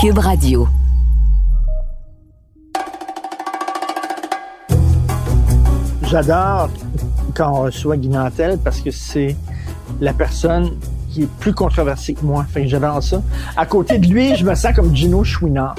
Cube Radio. J'adore quand on reçoit Guy Nantel parce que c'est la personne qui est plus controversée que moi. Fait que j'adore ça. À côté de lui, je me sens comme Gino Chouinard.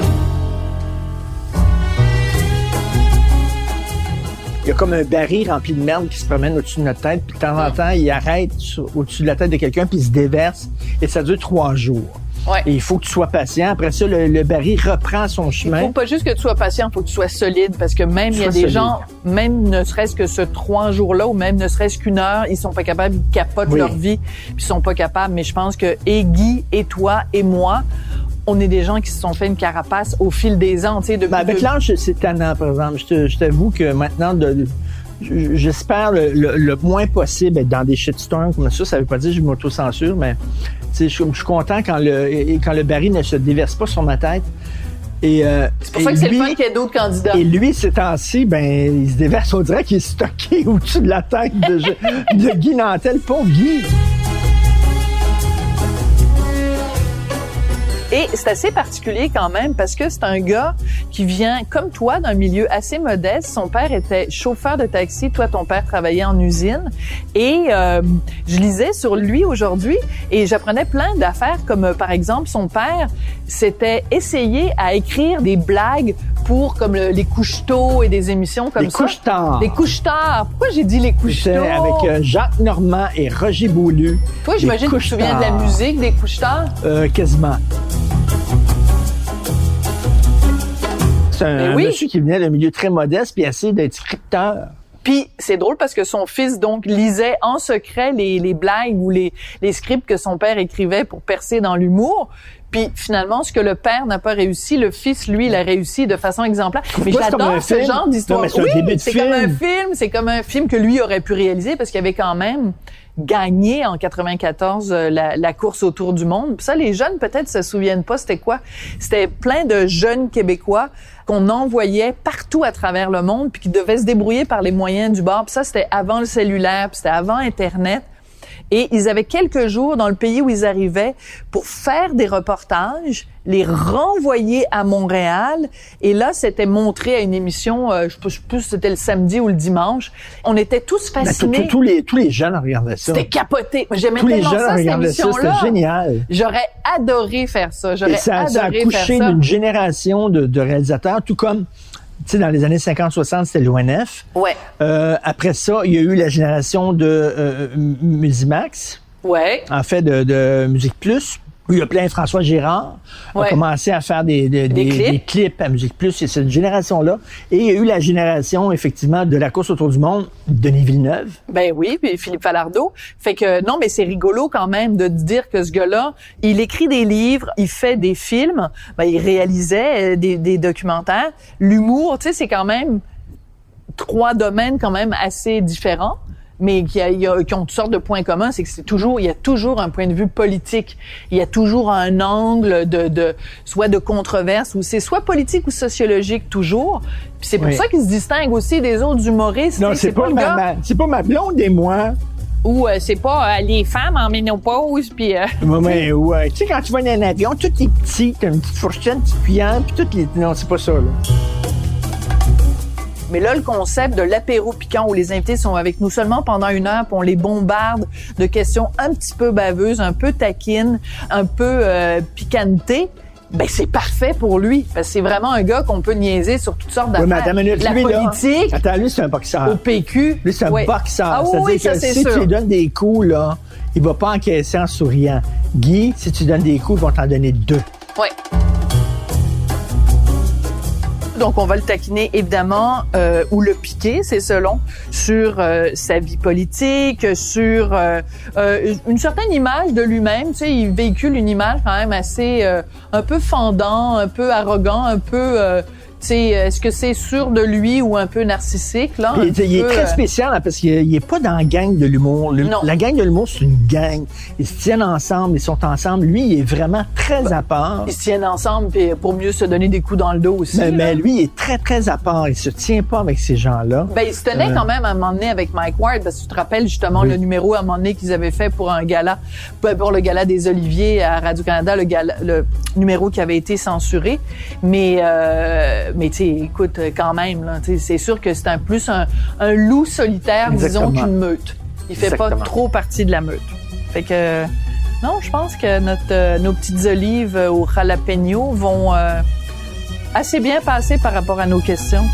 Il y a comme un baril rempli de merde qui se promène au-dessus de notre tête, puis de temps en temps, il arrête au-dessus de la tête de quelqu'un, puis il se déverse, et ça dure 3 jours. Ouais. Et il faut que tu sois patient. Après ça, le baril reprend son chemin. Il faut pas juste que tu sois patient, il faut que tu sois solide, parce que même il y a des gens, même ne serait-ce que ce 3 jours-là, ou même ne serait-ce qu'une heure, ils sont pas capables, ils capotent leur vie, puis ils sont pas capables. Mais je pense que et Guy, et toi, et moi, on est des gens qui se sont fait une carapace au fil des ans, tu sais. Avec l'âge, c'est tannant, par exemple. Je t'avoue que maintenant, j'espère le moins possible être dans des shitstorms comme ça. Ça veut pas dire que je m'auto-censure, mais je suis content quand le baril ne se déverse pas sur ma tête. Et, c'est pour ça que c'est le fun qu'il y ait d'autres candidats. Et lui, ces temps-ci, il se déverse. On dirait qu'il est stocké au-dessus de la tête de Guy Nantel. Pauvre Guy! Et c'est assez particulier quand même parce que c'est un gars qui vient, comme toi, d'un milieu assez modeste. Son père était chauffeur de taxi. Toi, ton père travaillait en usine. Et je lisais sur lui aujourd'hui et j'apprenais plein d'affaires comme, par exemple, son père s'était essayé à écrire des blagues pour comme les couche-tôt et des émissions comme ça. Les couche-tard. Les couche-tard. Pourquoi j'ai dit les couche-tôt? Avec Jacques Normand et Roger Beaulieu. Toi, j'imagine que tu te souviens de la musique des couche-tard? Quasiment. C'est un monsieur qui venait d'un milieu très modeste puis essayait d'être scripteur. Puis c'est drôle parce que son fils donc lisait en secret les blagues ou les scripts que son père écrivait pour percer dans l'humour. Puis finalement, ce que le père n'a pas réussi, le fils, lui, l'a réussi de façon exemplaire. Mais j'adore ce genre d'histoire. Oui, c'est comme un film. C'est comme un film que lui aurait pu réaliser parce qu'il avait quand même gagné en 94 la course autour du monde. Puis ça, les jeunes peut-être se souviennent pas. C'était quoi? C'était plein de jeunes Québécois qu'on envoyait partout à travers le monde puis qui devaient se débrouiller par les moyens du bord. Puis ça, c'était avant le cellulaire, puis c'était avant Internet. Et ils avaient quelques jours dans le pays où ils arrivaient pour faire des reportages, les renvoyer à Montréal. Et là, c'était montré à une émission, je sais plus si c'était le samedi ou le dimanche. On était tous fascinés. Tous les jeunes regardaient ça. C'était capoté. J'aimais tous tellement les jeunes ça, cette regardaient ça. C'était génial. J'aurais adoré faire ça. Ça a accouché d'une génération de réalisateurs, tout comme... Tu sais, dans les années 50-60, c'était l'ONF. Ouais. Après ça, il y a eu la génération de Musimax. Ouais. En fait, de Musique Plus. Il y a plein François Gérard. Ouais. A commencé à faire des clips à Musique Plus. Il y a cette génération-là. Et il y a eu la génération, effectivement, de la course autour du monde, Denis Villeneuve. Ben oui, puis Philippe Falardeau. Fait que, non, mais c'est rigolo quand même de dire que ce gars-là, il écrit des livres, il fait des films, il réalisait des documentaires. L'humour, tu sais, c'est quand même 3 domaines quand même assez différents. Mais qui ont toutes sortes de points communs, c'est que il y a toujours un point de vue politique. Il y a toujours un angle soit de controverse, ou c'est soit politique ou sociologique toujours. Puis c'est pour ça qu'ils se distinguent aussi des autres humoristes. Non, c'est pas ma blonde et moi. Ou c'est pas les femmes en ménopause, puis... Tu sais, quand tu vas dans un avion, tout est petit, t'as une petite fourchette, une petite cuillère, puis toutes les... Non, c'est pas ça, là. Mais là, le concept de l'apéro piquant où les invités sont avec nous seulement pendant 1 heure, puis on les bombarde de questions un petit peu baveuses, un peu taquines, un peu piquantées, ben c'est parfait pour lui. Parce que c'est vraiment un gars qu'on peut niaiser sur toutes sortes d'affaires. Oui, mais attends une minute, la lui, politique. Là, attends, lui, c'est un boxeur. Au PQ. Lui, c'est un boxeur. Ah c'est-à-dire oui, que ça, c'est si sûr. tu lui donnes des coups, là, il va pas encaisser en souriant. Guy, si tu lui donnes des coups, ils vont t'en donner 2. Oui. Donc, on va le taquiner, évidemment, ou le piquer, c'est selon, sur sa vie politique, sur une certaine image de lui-même. Tu sais, il véhicule une image quand même assez un peu fendant, un peu arrogant, un peu est-ce que c'est sûr de lui ou un peu narcissique, là? Puis, il est très spécial hein, parce qu'il est pas dans la gang de l'humour. La gang de l'humour, c'est une gang. Ils se tiennent ensemble, ils sont ensemble. Lui, il est vraiment très à part. Ils se tiennent ensemble puis pour mieux se donner des coups dans le dos aussi. Mais lui, il est très, très à part. Il se tient pas avec ces gens-là. Ben, il se tenait quand même à un moment donné avec Mike Ward, parce que tu te rappelles justement le numéro à un moment donné qu'ils avaient fait pour un gala, pour le gala des Oliviers à Radio-Canada, le numéro qui avait été censuré. Mais tu sais, écoute, quand même, là, c'est sûr que c'est plus un loup solitaire, disons, qu'une meute. Il fait pas trop partie de la meute. Fait que, non, je pense que nos petites olives au jalapeno vont assez bien passer par rapport à nos questions.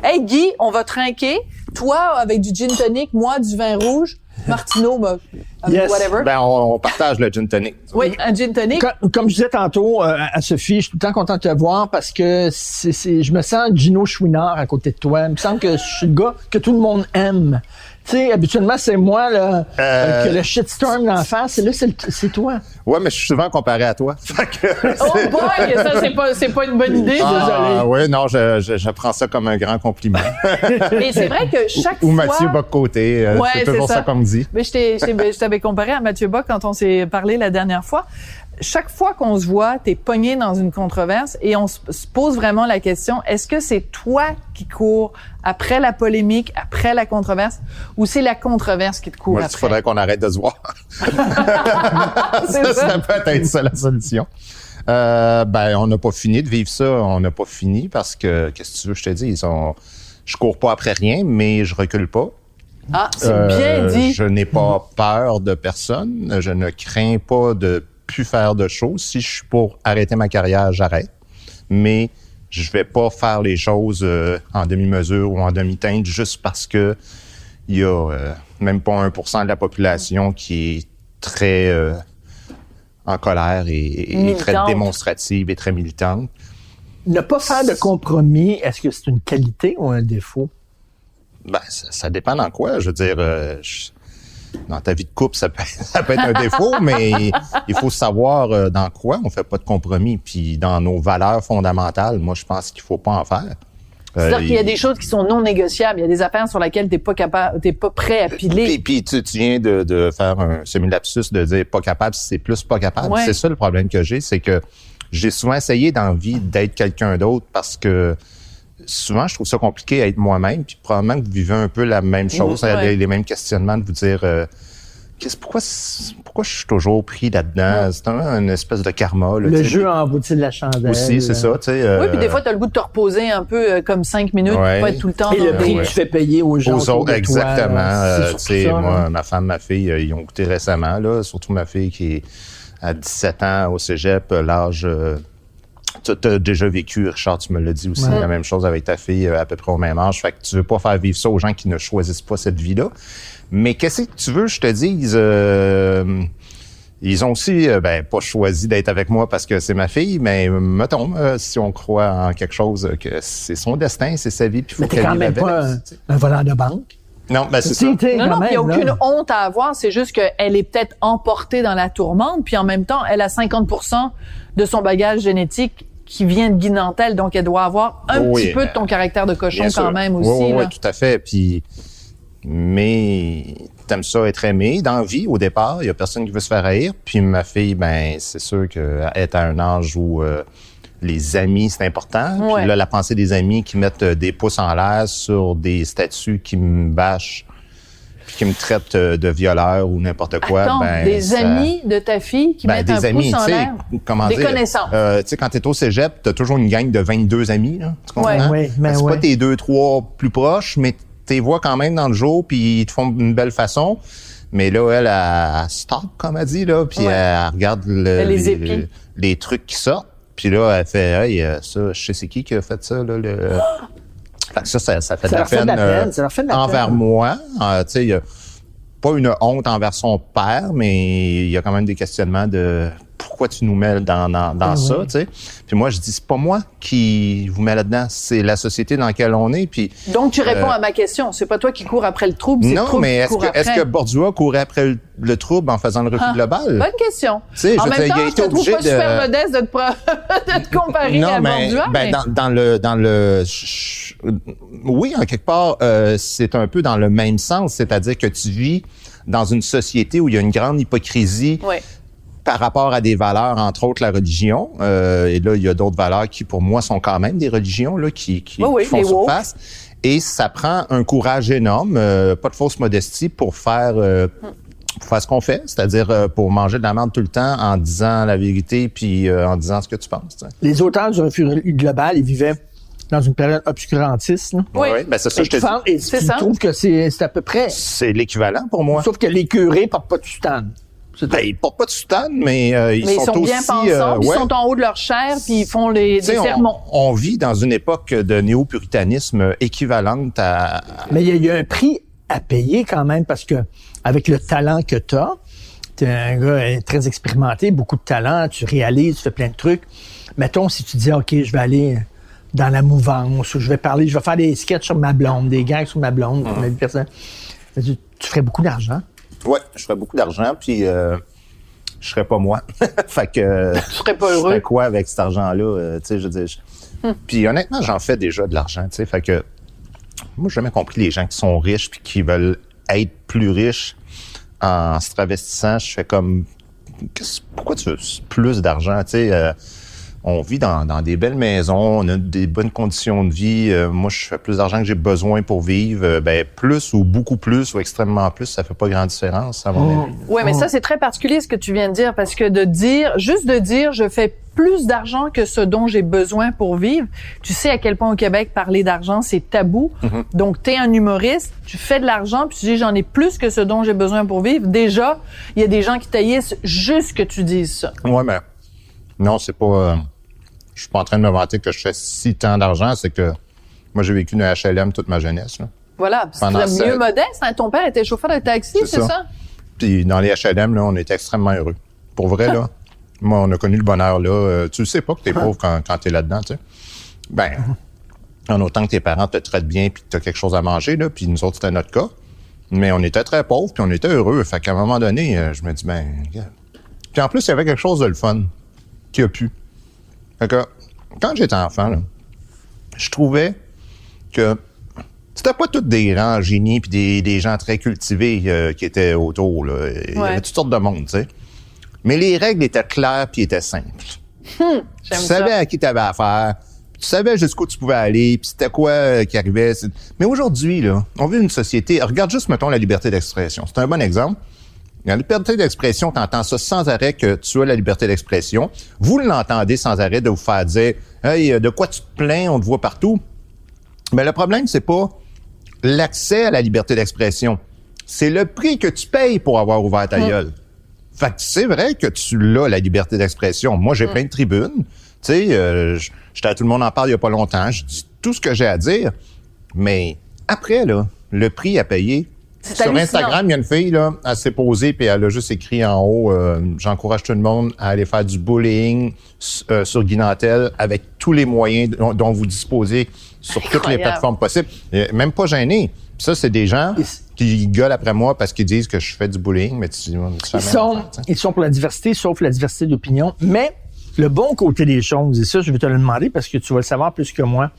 Hey Guy, on va trinquer. Toi, avec du gin tonic, moi, du vin rouge. Martineau, whatever. Ben, on partage le gin tonic. Oui, un gin tonic. Comme je disais tantôt à Sophie, je suis tout le temps content de te voir parce que je me sens Gino Chouinard à côté de toi. Il me semble que je suis le gars que tout le monde aime. Tu sais, habituellement, c'est moi là, que le shitstorm d'en face. Et là, c'est toi. Ouais, mais je suis souvent comparé à toi. Oh boy, ça, c'est pas une bonne idée. Oui, non, je prends ça comme un grand compliment. Mais c'est vrai que chaque fois... Ou Mathieu Bock-Côté, c'est toujours ça qu'on me dit. Mais je t'avais comparé à Mathieu Bock quand on s'est parlé la dernière fois. Chaque fois qu'on se voit, t'es pogné dans une controverse et on se pose vraiment la question, est-ce que c'est toi qui cours après la polémique, après la controverse, ou c'est la controverse qui te court après? Il faudrait qu'on arrête de se voir. Ça peut être ça la solution. On n'a pas fini de vivre ça. On n'a pas fini parce que, qu'est-ce que tu veux que je te dise? Je cours pas après rien, mais je recule pas. Ah, c'est bien dit. Je n'ai pas peur de personne. Je ne crains pas de plus faire de choses. Si je suis pour arrêter ma carrière, j'arrête. Mais je vais pas faire les choses en demi-mesure ou en demi-teinte juste parce que il y a même pas 1% de la population qui est très en colère et très démonstrative et très militante. Ne pas faire de compromis, est-ce que c'est une qualité ou un défaut? Ben, ça dépend dans quoi. Je veux dire, dans ta vie de couple, ça peut être un défaut, mais il faut savoir dans quoi on fait pas de compromis. Puis dans nos valeurs fondamentales, moi, je pense qu'il faut pas en faire. C'est-à-dire qu'il y a des choses qui sont non négociables. Il y a des affaires sur lesquelles t'es pas prêt à piler. Puis tu viens de faire un semi-lapsus de dire pas capable, c'est plus pas capable. Ouais. C'est ça le problème que j'ai, c'est que j'ai souvent essayé dans la vie d'être quelqu'un d'autre parce que souvent, je trouve ça compliqué à être moi-même, puis probablement que vous vivez un peu la même chose, les mêmes questionnements, de vous dire pourquoi je suis toujours pris là-dedans? C'est une espèce de karma. Là, le jeu en vaut-il la chandelle? Aussi, c'est ça. Oui, puis des fois, tu as le goût de te reposer un peu comme 5 minutes, pour pas être tout le temps. Et le prix que tu fais payer aux gens autour de exactement. Tu sais, moi, ma femme, ma fille, ils ont goûté récemment, là, surtout ma fille qui est à 17 ans au cégep, l'âge... Tu as déjà vécu, Richard, tu me l'as dit aussi, la même chose avec ta fille à peu près au même âge. Fait que tu veux pas faire vivre ça aux gens qui ne choisissent pas cette vie-là. Mais qu'est-ce que tu veux, je te dise? Ils ont aussi pas choisi d'être avec moi parce que c'est ma fille, mais mettons, si on croit en quelque chose, que c'est son destin, c'est sa vie, puis il faut qu'elle vive avec. Mais t'es quand même pas un voleur de banque. Non, c'est ça. Non, il n'y a aucune honte à avoir. C'est juste qu'elle est peut-être emportée dans la tourmente, puis en même temps, elle a 50% de son bagage génétique qui vient de Guy Nantel, donc elle doit avoir un petit peu de ton caractère de cochon quand même aussi. Oui, tout à fait. Puis, mais t'aimes ça être aimé dans la vie au départ. Il y a personne qui veut se faire haïr. Puis ma fille, c'est sûr qu'elle est à un âge où les amis, c'est important. Puis là, la pensée des amis qui mettent des pouces en l'air sur des statuts qui me bâchent puis qui me traitent de violeur ou n'importe quoi. Attends, des amis de ta fille qui mettent un pouce en l'air? Comment dire? Connaissances. Tu sais, quand t'es au cégep, t'as toujours une gang de 22 amis, là. Tu comprends? Oui, mais c'est pas tes 2-3 plus proches, mais t'es vois quand même dans le jour puis ils te font d'une belle façon. Mais là, elle stalk, comme elle dit, là, puis elle regarde les trucs qui sortent. Puis là, elle fait, hey, ça, je sais c'est qui a fait ça, là, Fait que ça fait de la peine envers moi. Tu sais, il y a pas une honte envers son père, mais il y a quand même des questionnements de pourquoi tu nous mets dans ça, tu sais. Puis moi, je dis, c'est pas moi qui vous mets là-dedans, c'est la société dans laquelle on est. Puis donc, tu réponds à ma question. C'est pas toi qui cours après le trouble, c'est le trouble qui court après. Est-ce que Bourdieu courait après le trouble en faisant le recul global? Bonne question. T'sais, en même temps, je te trouve pas super modeste de te comparer à Bourdieu. Ben, oui, en quelque part, c'est un peu dans le même sens, c'est-à-dire que tu vis dans une société où il y a une grande hypocrisie par rapport à des valeurs, entre autres la religion. Et là, il y a d'autres valeurs qui, pour moi, sont quand même des religions là, qui font surface. Et ça prend un courage énorme, pas de fausse modestie, pour faire ce qu'on fait, c'est-à-dire pour manger de la merde tout le temps en disant la vérité puis en disant ce que tu penses. T'sais. Les auteurs du refus global, ils vivaient dans une période obscurantiste. Là. Oui, ben c'est ça que je te dis. Et tu trouves que c'est à peu près... C'est l'équivalent pour moi. Sauf que les curés portent pas de soutane. Ben, ils portent pas de soutane, mais ils sont aussi... bien pensants, puis ils sont en haut de leur chair, puis ils font des sermons. On vit dans une époque de néo-puritanisme équivalente à... Mais il y a un prix à payer quand même, parce que avec le talent que t'es un gars très expérimenté, beaucoup de talent, tu réalises, tu fais plein de trucs. Mettons, si tu dis, OK, je vais aller dans la mouvance, ou je vais faire des sketchs sur ma blonde, des gags sur ma blonde, ma vie personnelle. Tu ferais beaucoup d'argent. Ouais, je ferais beaucoup d'argent, puis je serais pas moi. Fait que tu serais pas heureux. Je ferais quoi avec cet argent-là, tu sais, je veux dire. Puis honnêtement, j'en fais déjà de l'argent, tu sais, fait que moi, j'ai jamais compris les gens qui sont riches puis qui veulent être plus riches en se travestissant. Je fais comme, pourquoi tu veux plus d'argent, tu sais? On vit dans des belles maisons, on a des bonnes conditions de vie. Moi, je fais plus d'argent que j'ai besoin pour vivre. Ben, plus ou beaucoup plus ou extrêmement plus, ça fait pas grande différence, à mon avis. Oui, mais ça, c'est très particulier ce que tu viens de dire, parce que juste de dire, je fais plus d'argent que ce dont j'ai besoin pour vivre. Tu sais à quel point au Québec, parler d'argent, c'est tabou. Donc, t'es un humoriste, tu fais de l'argent, puis tu dis, j'en ai plus que ce dont j'ai besoin pour vivre. Déjà, il y a des gens qui taillissent juste que tu dises ça. Ouais, mais non, c'est pas... je suis pas en train de me vanter que je fais si tant d'argent, c'est que moi, j'ai vécu une HLM toute ma jeunesse. Là. Voilà, c'est mieux modeste. Hein? Ton père était chauffeur de taxi, c'est ça? Puis dans les HLM, là, on était extrêmement heureux. Pour vrai, là, moi, on a connu le bonheur, là. Tu le sais pas que t'es pauvre quand t'es là-dedans, tu sais. Ben, en autant que tes parents te traitent bien puis que t'as quelque chose à manger, là, puis nous autres, c'était notre cas. Mais on était très pauvres puis on était heureux. Fait qu'à un moment donné, je me dis, ben, regarde. Puis en plus, il y avait quelque chose de le fun qui a pu. Fait que, quand j'étais enfant, là, je trouvais que c'était pas tous des grands génies puis des gens très cultivés qui étaient autour, là. Il y avait toutes sortes de monde, tu sais. Mais les règles étaient claires puis étaient simples. Tu savais à qui tu avais affaire, tu savais jusqu'où tu pouvais aller, puis c'était quoi qui arrivait. Mais aujourd'hui, là, on vit une société... Regarde juste, mettons, la liberté d'expression. C'est un bon exemple. La liberté d'expression, tu entends ça sans arrêt que tu as la liberté d'expression. Vous l'entendez sans arrêt de vous faire dire « Hey, de quoi tu te plains? On te voit partout. » Mais le problème, c'est pas l'accès à la liberté d'expression. C'est le prix que tu payes pour avoir ouvert ta gueule. Fait que c'est vrai que tu l'as, la liberté d'expression. Moi, j'ai plein de tribunes. Tu sais, j'étais à Tout le monde en parle il y a pas longtemps. Je dis tout ce que j'ai à dire. Mais après, là, le prix à payer... Sur Instagram, il y a une fille, là, elle s'est posée puis elle a juste écrit en haut j'encourage tout le monde à aller faire du bullying sur Guy Nantel avec tous les moyens dont vous disposez sur toutes les plateformes possibles. Même pas gêné. Puis ça, c'est des gens qui gueulent après moi parce qu'ils disent que je fais du bullying, mais ils sont pour la diversité, sauf la diversité d'opinion. Mais le bon côté des choses, et ça, je vais te le demander parce que tu vas le savoir plus que moi.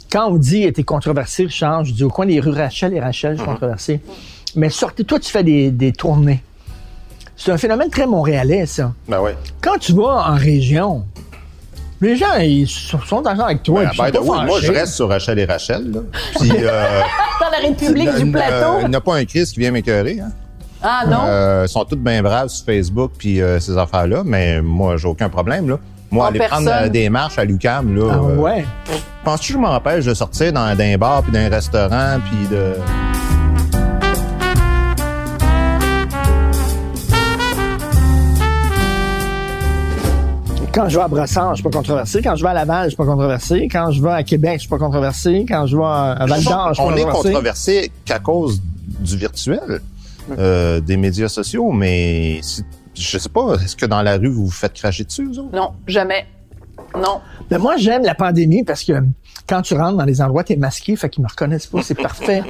Quand on dit t'es controversé, Richard, je dis au coin des rues Rachel et Rachel, je suis controversé. Mais sortez, toi, tu fais des tournées. C'est un phénomène très montréalais, ça. Ben oui. Quand tu vas en région, les gens, ils sont d'accord avec toi. Moi, je reste sur Rachel et Rachel. Là. Puis, dans la République du Plateau. Il n'y a pas un Christ qui vient m'écœurer. Hein? Ah non? Ils sont tous bien braves sur Facebook puis ces affaires-là, mais moi, j'ai aucun problème. Là. Moi, aller prendre des marches à l'UQAM, là... Ah ouais? Penses-tu que je m'empêche de sortir dans un bar puis d'un restaurant puis de... Quand je vais à Brossard, je suis pas controversé. Quand je vais à Laval, je suis pas controversé. Quand je vais à Québec, je suis pas controversé. Quand je vais à Val-d'Or, je suis pas controversé. On est controversé qu'à cause du virtuel, des médias sociaux, mais je sais pas, est-ce que dans la rue, vous vous faites cracher dessus, vous autres? Non, jamais. Non. Ben, moi, j'aime la pandémie parce que quand tu rentres dans les endroits, t'es masqué, fait qu'ils me reconnaissent pas, c'est parfait.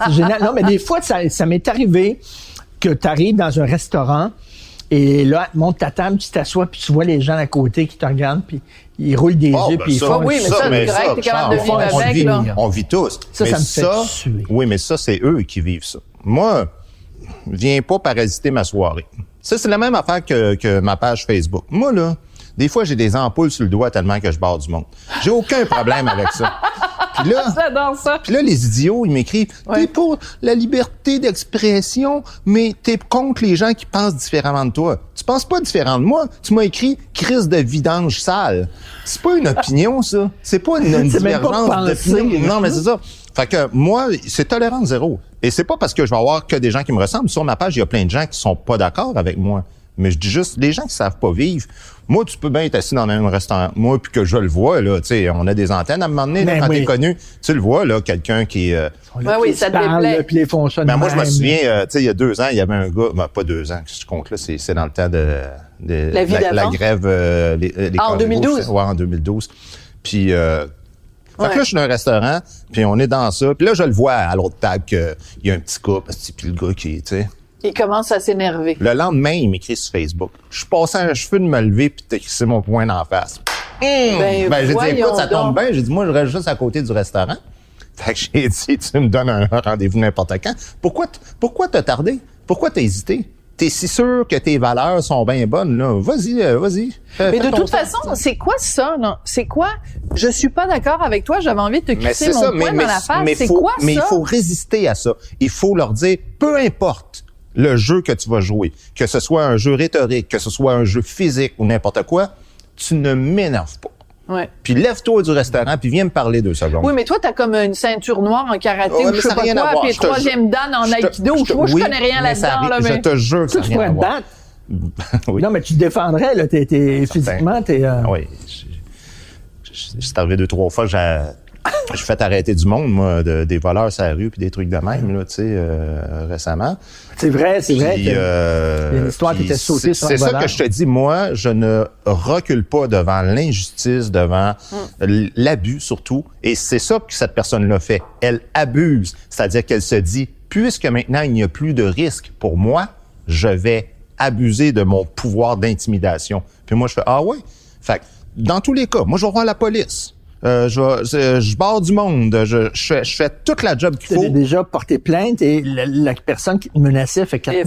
C'est génial. Non, mais des fois, ça m'est arrivé que tu arrives dans un restaurant et là, tu montes ta table, tu t'assois, puis tu vois les gens à côté qui te regardent, puis ils roulent des yeux, puis ils font... Oui, mais ça, c'est correct, t'es capable de vivre avec, là. On vit tous. Ça me fait suer. Oui, mais ça, c'est eux qui vivent ça. Moi, viens pas parasiter ma soirée. Ça, c'est la même affaire que ma page Facebook. Moi, là, des fois, j'ai des ampoules sur le doigt tellement que je barre du monde. J'ai aucun problème avec ça. Puis là, j'adore ça. Puis là, les idiots, ils m'écrivent « T'es pour la liberté d'expression, mais t'es contre les gens qui pensent différemment de toi. Tu penses pas différent de moi. Tu m'as écrit « crise de vidange sale ». C'est pas une opinion, ça. C'est pas une divergence d'opinion. Non, mais c'est ça. Fait que moi, c'est tolérance zéro. Et c'est pas parce que je vais avoir que des gens qui me ressemblent. Sur ma page, il y a plein de gens qui sont pas d'accord avec moi. Mais je dis juste, les gens qui savent pas vivre, moi, tu peux bien être assis dans le même restaurant. Moi, puis que je le vois, là, tu sais, on a des antennes à un moment donné, là, quand t'es connu. Tu le vois, là, quelqu'un qui... oui, ça te déplaît. Puis les fonctionnements. Ben, moi, je me souviens, tu sais, il y a 2 ans, il y avait un gars, ben, pas 2 ans, que je compte là, c'est dans le temps de la grève, en 2012. Ouais, en 2012. Puis, fait que là, je suis dans un restaurant, puis on est dans ça, puis là, je le vois à l'autre table qu'il y a un petit couple, puis le gars qui, tu sais... Il commence à s'énerver. Le lendemain, il m'écrit sur Facebook. Je suis passé un cheveu de me lever puis t'as crissé mon poing d'en face. Ben, j'ai dit, écoute, ça tombe bien. J'ai dit, moi, je reste juste à côté du restaurant. Fait que j'ai dit, tu me donnes un rendez-vous n'importe quand. Pourquoi t'as tardé? Pourquoi t'as hésité? T'es si sûr que tes valeurs sont bien bonnes, là. Vas-y. Mais de toute façon, c'est quoi ça, là? C'est quoi? Je suis pas d'accord avec toi, j'avais envie de te crisser mon poing dans la face. C'est quoi ça? Mais il faut résister à ça. Il faut leur dire, peu importe le jeu que tu vas jouer, que ce soit un jeu rhétorique, que ce soit un jeu physique ou n'importe quoi, tu ne m'énerves pas. Ouais. Puis lève-toi du restaurant, puis viens me parler 2 secondes. Oui, mais toi, t'as comme une ceinture noire en karaté ou je sais pas quoi, puis 3e dan en aïkido. Moi, je connais rien là-dedans. Là, mais... Je te jure que ça n'a rien à voir. Oui. Non, mais tu te défendrais, là. Physiquement, t'es... Oui. C'est arrivé 2-3 fois que j'ai fait arrêter du monde, moi, des voleurs sur la rue puis des trucs de même, là, tu sais, récemment. C'est vrai. Il y a une histoire qui était sautée sur un voleur. C'est ça que je te dis, moi, je ne recule pas devant l'injustice, devant l'abus surtout. Et c'est ça que cette personne-là fait. Elle abuse. C'est-à-dire qu'elle se dit, puisque maintenant il n'y a plus de risque pour moi, je vais abuser de mon pouvoir d'intimidation. Puis moi, je fais, ah ouais? Fait que, dans tous les cas, moi, je vais voir la police. Je barre du monde, je fais toute la job qu'il faut. Tu as déjà porté plainte et la personne qui te menaçait fait 4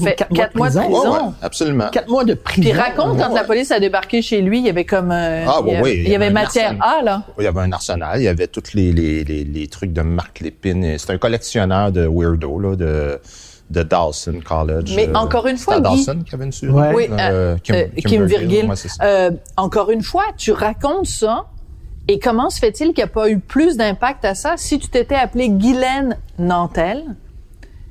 mois de prison. Ouais, absolument. 4 mois de prison. Puis raconte, quand la police a débarqué chez lui, il y avait comme... il y avait matière A, là. Il y avait un arsenal, il y avait tous les trucs de Marc Lépine. C'est un collectionneur de weirdo, là, de Dawson College. Mais encore une fois, Guy... Dawson qui avait une suite. Oui, Kim Virgil. Ouais, encore une fois, tu racontes ça. Et comment se fait-il qu'il n'y a pas eu plus d'impact à ça? Si tu t'étais appelé Guylaine Nantel,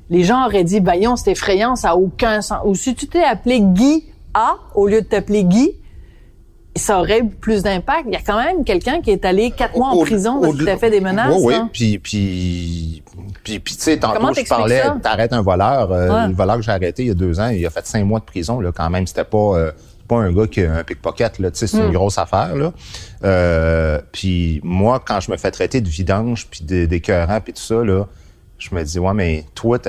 les gens auraient dit, voyons, c'est effrayant, ça n'a aucun sens. Ou si tu t'es appelé Guy A, au lieu de t'appeler Guy, ça aurait eu plus d'impact. Il y a quand même quelqu'un qui est allé 4 mois en prison parce qu'il t'a fait des menaces. Oui, hein? Puis tu sais, tantôt, je parlais, t'arrêtes un voleur. Le voleur que j'ai arrêté il y a 2 ans, il a fait 5 mois de prison, là, quand même. C'était pas un gars qui a un pickpocket, là, tu sais, c'est une grosse affaire, là. Puis moi, quand je me fais traiter de vidange, puis d'écœurant, puis tout ça, là, je me dis, ouais, mais toi,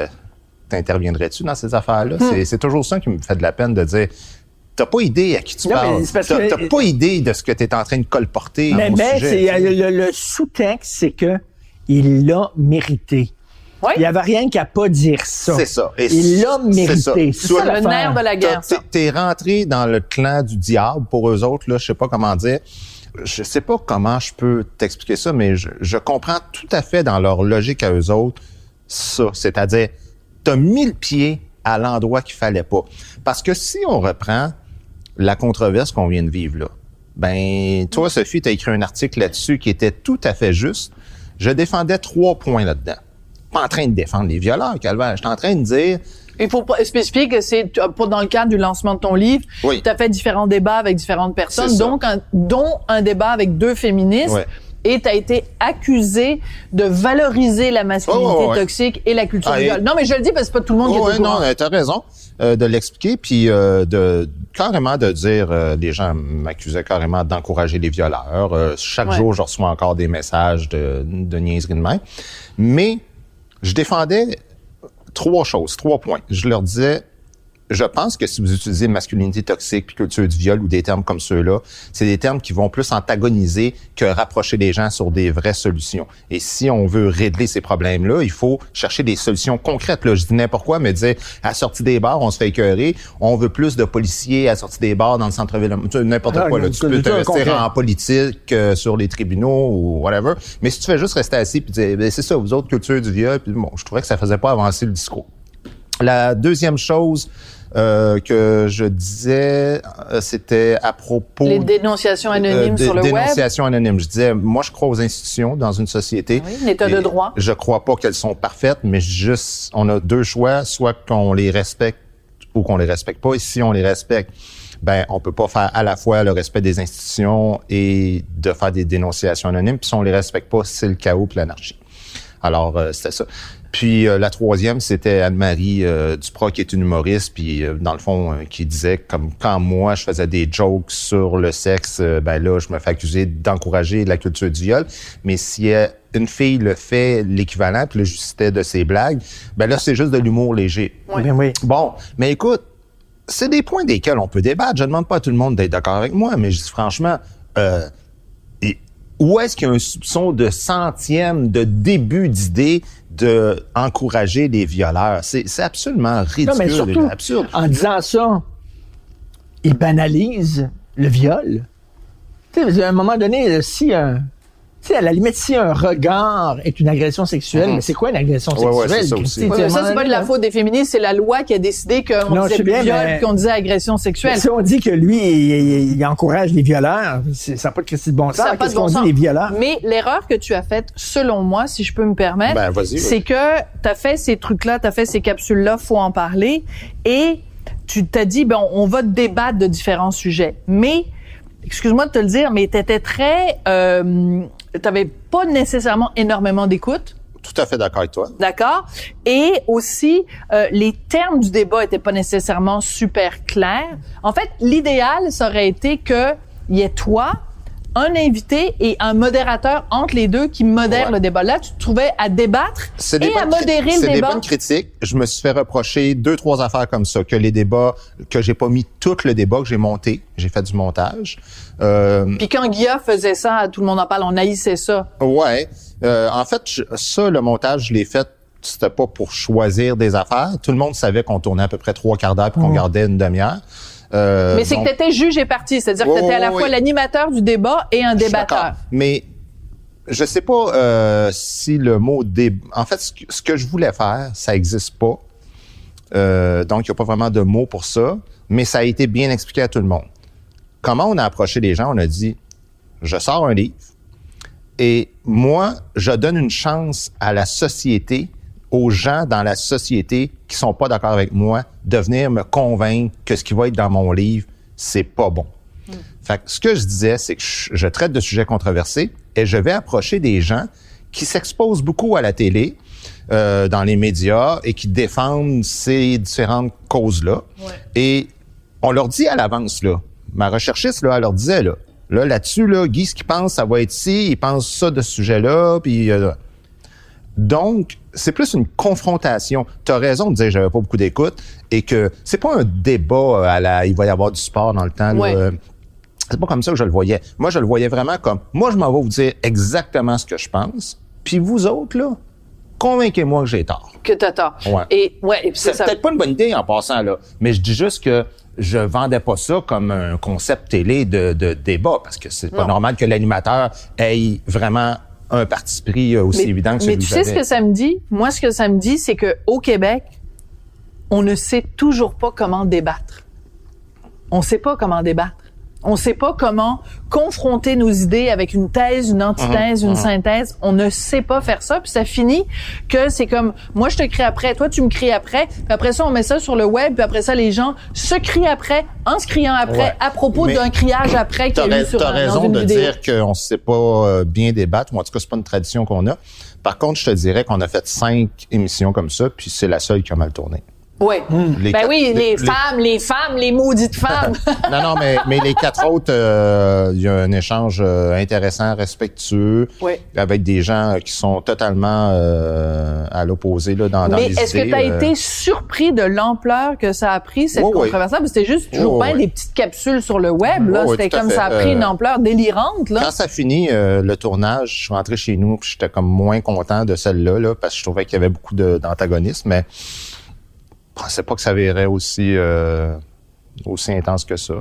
t'interviendrais-tu dans ces affaires-là? C'est toujours ça qui me fait de la peine de dire, t'as pas idée à qui tu parles. T'as pas idée de ce que t'es en train de colporter. Mais le sous-texte, c'est que il l'a mérité. Oui. Il n'y avait rien qu'à pas dire ça. C'est ça. Et il l'a mérité. C'est ça le nerf de la guerre. T'es rentré dans le clan du diable pour eux autres, là, je sais pas comment dire. Je sais pas comment je peux t'expliquer ça, mais je comprends tout à fait dans leur logique à eux autres ça. C'est-à-dire, t'as mis le pied à l'endroit qu'il fallait pas. Parce que si on reprend la controverse qu'on vient de vivre là, ben, toi, Sophie, t'as écrit un article là-dessus qui était tout à fait juste. Je défendais 3 points là-dedans. Pas en train de défendre les violeurs, Calvaire. Je suis en train de dire... Il faut spécifier que c'est pas dans le cadre du lancement de ton livre. Oui. Tu as fait différents débats avec différentes personnes, dont un débat avec 2 féministes. Oui. et t'as été accusé de valoriser la masculinité toxique et la culture du viol. Non, mais je le dis parce que c'est pas tout le monde qui est au courant. Non, t'as raison de l'expliquer, puis de carrément de dire, les gens m'accusaient carrément d'encourager les violeurs. Chaque jour, je reçois encore des messages de niaiseries de même. Mais je défendais 3 points. Je leur disais, je pense que si vous utilisez masculinité toxique puis culture du viol ou des termes comme ceux-là, c'est des termes qui vont plus antagoniser que rapprocher les gens sur des vraies solutions. Et si on veut régler ces problèmes-là, il faut chercher des solutions concrètes. Là, je dis n'importe quoi, mais disais, à la sortie des bars, on se fait écœurer. On veut plus de policiers à la sortie des bars dans le centre-ville. N'importe quoi. Là. Tu peux te rester en politique, sur les tribunaux ou whatever. Mais si tu fais juste rester assis puis dire, c'est ça, vous autres, culture du viol, puis bon, je trouvais que ça faisait pas avancer le discours. La deuxième chose que je disais, c'était à propos... Les dénonciations anonymes sur le web. Dénonciations anonymes. Je disais, moi, je crois aux institutions dans une société. Oui, l'état de droit. Je crois pas qu'elles sont parfaites, mais on a 2 choix, soit qu'on les respecte ou qu'on les respecte pas. Et si on les respecte, ben, on peut pas faire à la fois le respect des institutions et de faire des dénonciations anonymes. Puis si on les respecte pas, c'est le chaos puis l'anarchie. Alors, c'était ça. Puis la troisième, c'était Anne-Marie Duprat, qui est une humoriste, puis dans le fond, qui disait comme quand moi je faisais des jokes sur le sexe, ben là, je me fais accuser d'encourager la culture du viol. Mais si une fille le fait l'équivalent, puis là, je citais de ses blagues, ben là, c'est juste de l'humour léger. Oui. Bon, mais écoute, c'est des points desquels on peut débattre. Je demande pas à tout le monde d'être d'accord avec moi, mais je dis franchement, où est-ce qu'il y a un soupçon de centième, de début d'idée de encourager les violeurs? C'est absolument ridicule. Non, mais surtout, absurde. En disant ça, ils banalisent le viol. Tu sais, à un moment donné, si à la limite, si un regard est une agression sexuelle, mais c'est quoi une agression sexuelle? Ouais, c'est ça aussi. Mais ça, c'est pas de la faute des féministes, c'est la loi qui a décidé qu'on disait plus viol qu'on disait agression sexuelle. Si on dit que lui, il encourage les violeurs, ça n'a pas de bon sens. Qu'est-ce qu'on dit, les violeurs? Mais l'erreur que tu as faite, selon moi, si je peux me permettre, c'est que t'as fait ces trucs-là, t'as fait ces capsules-là, faut en parler, et tu t'as dit, ben, on va débattre de différents sujets. Mais, excuse-moi de te le dire, mais t'étais très... t'avais pas nécessairement énormément d'écoute. Tout à fait d'accord avec toi. D'accord. Et aussi, les termes du débat étaient pas nécessairement super clairs. En fait, l'idéal, ça aurait été qu'il y ait toi, un invité et un modérateur entre les deux qui modère le débat. Là, tu te trouvais à débattre et à modérer le débat. C'est des bonnes critiques. Je me suis fait reprocher 2-3 affaires comme ça, que les débats, que j'ai pas mis tout le débat, que j'ai monté. J'ai fait du montage. Puis quand Guilla faisait ça, tout le monde en parle, on haïssait ça. Ouais. En fait, ça, le montage, je l'ai fait, c'était pas pour choisir des affaires. Tout le monde savait qu'on tournait à peu près 3/4 d'heure puis qu'on gardait une demi-heure. Mais c'est que t'étais juge et parti, c'est-à-dire que t'étais à la fois l'animateur du débat et un débatteur. Mais je sais pas si le mot en fait, ce que je voulais faire, ça existe pas. Donc, il y a pas vraiment de mots pour ça, mais ça a été bien expliqué à tout le monde. Comment on a approché les gens? On a dit, je sors un livre et moi, je donne une chance à la société, aux gens dans la société qui sont pas d'accord avec moi, de venir me convaincre que ce qui va être dans mon livre, c'est pas bon. Fait que ce que je disais, c'est que je traite de sujets controversés et je vais approcher des gens qui s'exposent beaucoup à la télé, dans les médias et qui défendent ces différentes causes-là. Ouais. Et on leur dit à l'avance, là, ma recherchiste, là, elle leur disait, là-dessus, là, Guy, ce qu'il pense, ça va être ici, il pense ça de ce sujet-là, puis... Donc, c'est plus une confrontation. Tu as raison de dire que j'avais pas beaucoup d'écoute et que c'est pas un débat il va y avoir du sport dans le temps. Ouais. Là. C'est pas comme ça que je le voyais. Moi, je le voyais vraiment comme, moi, je m'en vais vous dire exactement ce que je pense, puis vous autres, là, convainquez-moi que j'ai tort. Que t'as tort. Ouais. Et c'est peut-être pas une bonne idée en passant, là, mais je dis juste que je vendais pas ça comme un concept télé de débat, parce que c'est pas normal que l'animateur ait vraiment un parti pris aussi évident que celui que j'avais. Mais tu sais ce que ça me dit? Moi, ce que ça me dit, c'est que au Québec, on ne sait toujours pas comment débattre. On sait pas comment débattre. On sait pas comment confronter nos idées avec une thèse, une antithèse, une synthèse. On ne sait pas faire ça. Puis ça finit que c'est comme, moi, je te crie après, toi, tu me cries après. Puis après ça, on met ça sur le web. Puis après ça, les gens se crient après, en se criant après, à propos d'un criage après qu'il y a eu sur T'as raison dans une de vidéo. dire qu'on ne sait pas bien débattre, ou en tout cas, c'est pas une tradition qu'on a. Par contre, je te dirais qu'on a fait 5 émissions comme ça, puis c'est la seule qui a mal tourné. Oui. Les Ben quatre- oui, les femmes, les maudites femmes. Non, mais les 4 autres, il y a un échange intéressant, respectueux, Oui. avec des gens qui sont totalement à l'opposé là, dans Mais les idées. est-ce que tu as été surpris de l'ampleur que ça a pris, cette Oui, oui. controverse? Parce que c'était juste toujours Oui, bien oui. des petites capsules sur le web. Là. Oui, oui, C'était tout à comme fait. ça a pris une ampleur délirante. Là. Quand ça finit, le tournage, je suis rentré chez nous, puis j'étais comme moins content de celle-là, là, parce que je trouvais qu'il y avait beaucoup d'antagonisme, mais je pensais pas que ça verrait aussi intense que ça.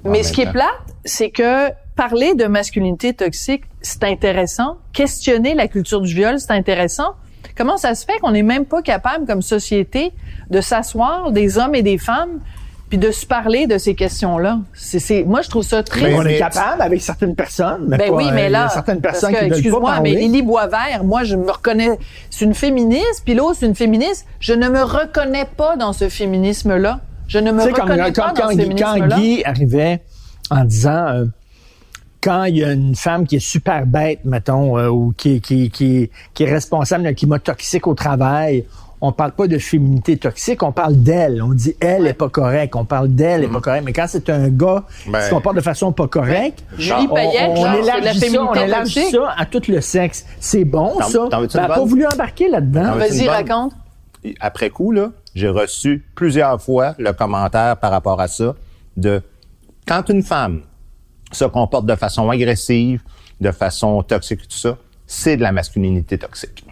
Mais Ce qui est plate, c'est que parler de masculinité toxique, c'est intéressant. Questionner la culture du viol, c'est intéressant. Comment ça se fait qu'on n'est même pas capable, comme société, de s'asseoir, des hommes et des femmes, puis de se parler de ces questions-là? Moi, je trouve ça triste. On est capable avec certaines personnes, mais Ben pas, oui, mais il y a là, certaines parce personnes que, qui ne veulent pas excuse-moi, parler. mais Lily Boisvert, moi, je me reconnais, c'est une féministe, puis l'autre, c'est une féministe. Je ne me reconnais pas dans ce féminisme-là. Je ne me Tu sais, comme reconnais pas dans ce quand féminisme-là. Guy arrivait en disant quand il y a une femme qui est super bête, mettons, ou qui est responsable d'un climat toxique au travail, on parle pas de féminité toxique, on parle d'elle. On dit elle est pas correcte, on parle d'elle est pas correcte. Mais quand c'est un gars qui se comporte de façon pas correcte, Julie Payette, on là, c'est de la élargit ça, on féminité élargit toxique. ça à tout le sexe. C'est bon, ça. t'en veux-tu Ben, une elle a pas bonne? voulu embarquer là-dedans. T'en veux- Vas-y, une bonne. raconte. après coup, là, j'ai reçu plusieurs fois le commentaire par rapport à ça de quand une femme se comporte de façon agressive, de façon toxique, tout ça, c'est de la masculinité toxique.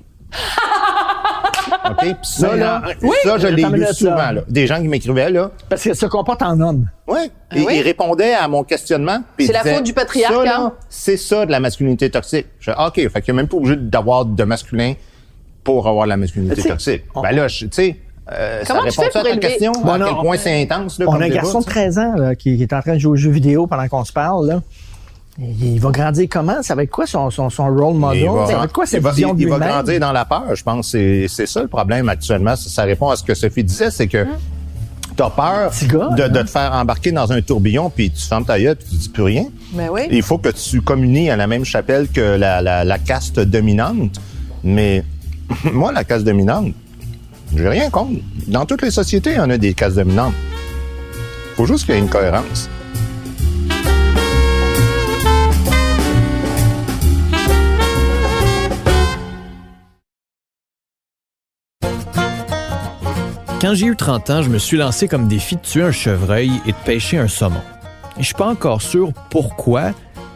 OK? Puis ça, là, ça, je l'ai Attends une lu minute, souvent, là. là. Des gens qui m'écrivaient, là. Parce qu'elle se comporte en homme. Ouais. Ah Et oui? ils répondaient à mon questionnement. puis C'est ils la disaient, faute du patriarcat. Ça, là, c'est ça de la masculinité toxique. Je dis, OK, fait qu'il n'y a même pas obligé d'avoir de masculin pour avoir de la masculinité Tu sais, toxique. Ben là, tu sais, ça Comment tu répond fais à pour ta élever- question? Bon, à non, quel point c'est intense, là, On comme a un débat, garçon de tu sais. 13 ans là, qui est en train de jouer aux jeux vidéo pendant qu'on se parle. Là. Il va grandir comment? Ça va être quoi son role model? Ça va être quoi cette vision de il va lui-même? grandir dans la peur, je pense. C'est ça le problème actuellement. Ça répond à ce que Sophie disait, c'est que t'as peur Petit gars, de hein? te faire embarquer dans un tourbillon, puis tu fermes ta gueule, puis tu dis plus rien. Ben oui. Il faut que tu communies à la même chapelle que la caste dominante. Mais moi, la caste dominante, j'ai rien contre. Dans toutes les sociétés, il y en a des castes dominantes. Faut juste qu'il y ait une cohérence. Quand j'ai eu 30 ans, je me suis lancé comme défi de tuer un chevreuil et de pêcher un saumon. Et je suis pas encore sûr pourquoi,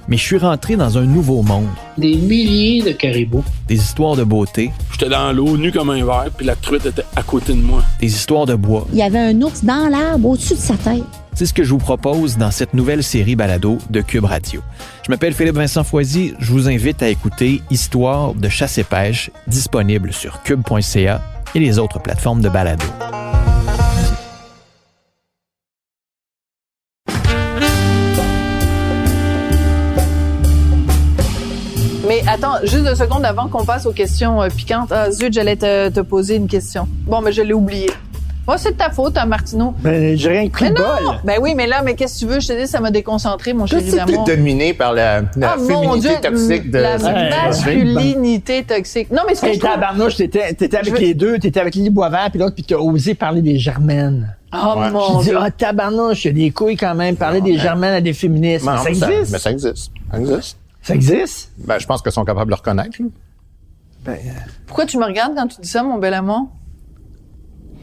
mais je suis rentré dans un nouveau monde. Des milliers de caribous. Des histoires de beauté, J'étais dans l'eau, nu comme un verre, puis la truite était à côté de moi. des histoires de bois. Il y avait un ours dans l'arbre au-dessus de sa tête. C'est ce que je vous propose dans cette nouvelle série balado de Cube Radio. Je m'appelle Philippe Vincent Foisy. Je vous invite à écouter Histoire de chasse et pêche, disponible sur cube.ca et les autres plateformes de balado. Mais attends, juste 2 secondes avant qu'on passe aux questions piquantes. Ah, zut, j'allais te poser une question. Bon, mais je l'ai oublié. Moi, c'est de ta faute, hein, Martineau. Ben, j'ai rien pris Mais de non! bol. Ben oui, mais là, mais qu'est-ce que tu veux? Je te dis, ça m'a déconcentré, mon Je chéri sais d'amour. plus dominé par la Ah, mon Dieu, féminité toxique de... la Ouais, masculinité toxique. Non, mais ce que Hey, je trouve... tabarnouche, t'étais avec Je veux- les deux, t'étais avec Lily Boisvert, puis l'autre, puis t'as osé parler des germaines. Oh, Ouais. mon Je dis, Dieu. ah, tabarnouche, il y a des couilles quand même, parler des germaines à des féministes. Non, ça existe. Mais ça existe. Ça existe. Ça existe? Ben, je pense qu'ils sont capables de le reconnaître. Là. Ben, Pourquoi tu me regardes quand tu dis ça, mon bel amour?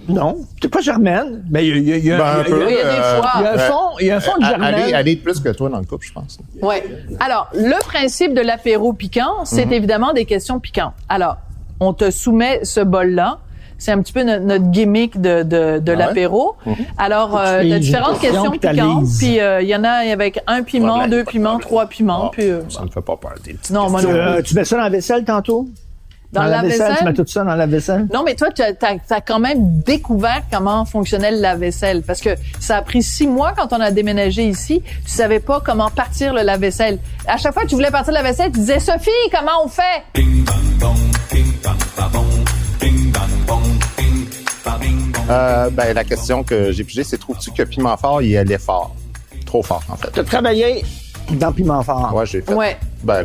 non, t'es pas germaine. Mais il y a Ben, un peu. il y a des fois. il y a un fond, il y a un fond de germaine. Elle est plus que toi dans le couple, je pense. Ouais. Alors, le principe de l'apéro piquant, c'est évidemment des questions piquantes. Alors, on te soumet ce bol-là. C'est un petit peu notre gimmick de l'apéro. Alors, Tu fais t'as une différentes question, questions puis piquantes. t'alises. Puis, il y en a avec 1 piment, Problème, 2 pas de piments, problème. 3 piments. Ah, Puis, ça me fait pas peur. Des petites non, moi Tu, non. tu mets ça dans la vaisselle tantôt? Dans le lave-vaisselle, tu mets tout ça dans la vaisselle? Non, mais toi, t'as quand même découvert comment fonctionnait le lave-vaisselle. Parce que ça a pris 6 mois quand on a déménagé ici. Tu savais pas comment partir le lave-vaisselle. À chaque fois que tu voulais partir le lave-vaisselle, tu disais, Sophie, comment on fait? La question que j'ai pigée, c'est trouves-tu que Piment Fort, il allait fort? Trop fort, en fait. Tu as travaillé dans Piment Fort. Ouais, j'ai fait. Ouais.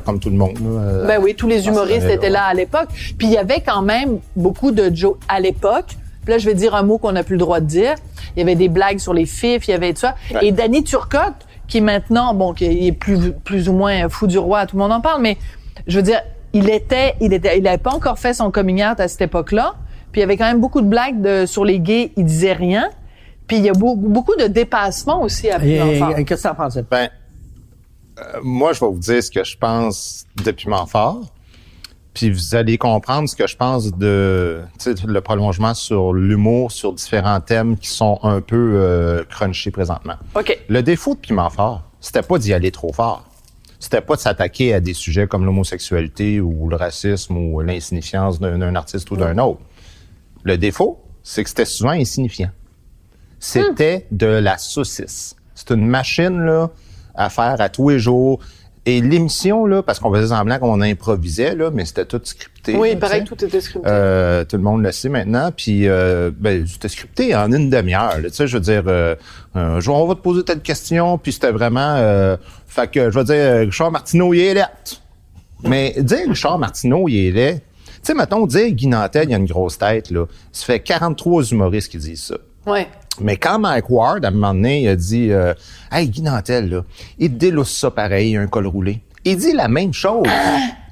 Comme tout le monde. Ben oui, tous les humoristes étaient là à l'époque. Puis il y avait quand même beaucoup de jokes à l'époque. Puis là, je vais dire un mot qu'on n'a plus le droit de dire. Il y avait des blagues sur les fifs, il y avait tout ça. Ouais. Et Danny Turcotte, qui maintenant, qui est plus ou moins fou du roi, tout le monde en parle, mais je veux dire, il avait pas encore fait son coming out à cette époque-là. Puis il y avait quand même beaucoup de blagues sur les gays, il disait rien. Puis il y a beaucoup de dépassements aussi à Piment Fort. Qu'est-ce que t'en penses? Moi, je vais vous dire ce que je pense de Piment Fort. Puis vous allez comprendre ce que je pense de le prolongement sur l'humour, sur différents thèmes qui sont un peu crunchés présentement. OK. Le défaut de Piment Fort, c'était pas d'y aller trop fort. C'était pas de s'attaquer à des sujets comme l'homosexualité ou le racisme ou l'insignifiance d'un artiste ou d'un autre. Le défaut, c'est que c'était souvent insignifiant. C'était de la saucisse. C'est une machine là à faire à tous les jours. Et l'émission, là, parce qu'on faisait semblant qu'on improvisait, là, mais c'était tout scripté. Oui, il paraît que tout était scripté. Tout le monde le sait maintenant. Puis, c'était scripté en une demi-heure. Tu sais, je veux dire, on va te poser telle question, puis c'était vraiment... fait que, je veux dire, Richard Martineau, il est laid. Mais dire Richard Martineau, il est laid... Tu sais, mettons, dire Guy Nantel, il a une grosse tête, là. Ça fait 43 humoristes qui disent ça. Ouais. Mais quand Mike Ward, à un moment donné, il a dit « Hey, Guy Nantel, là, il délousse ça pareil, un col roulé. » Il dit la même chose.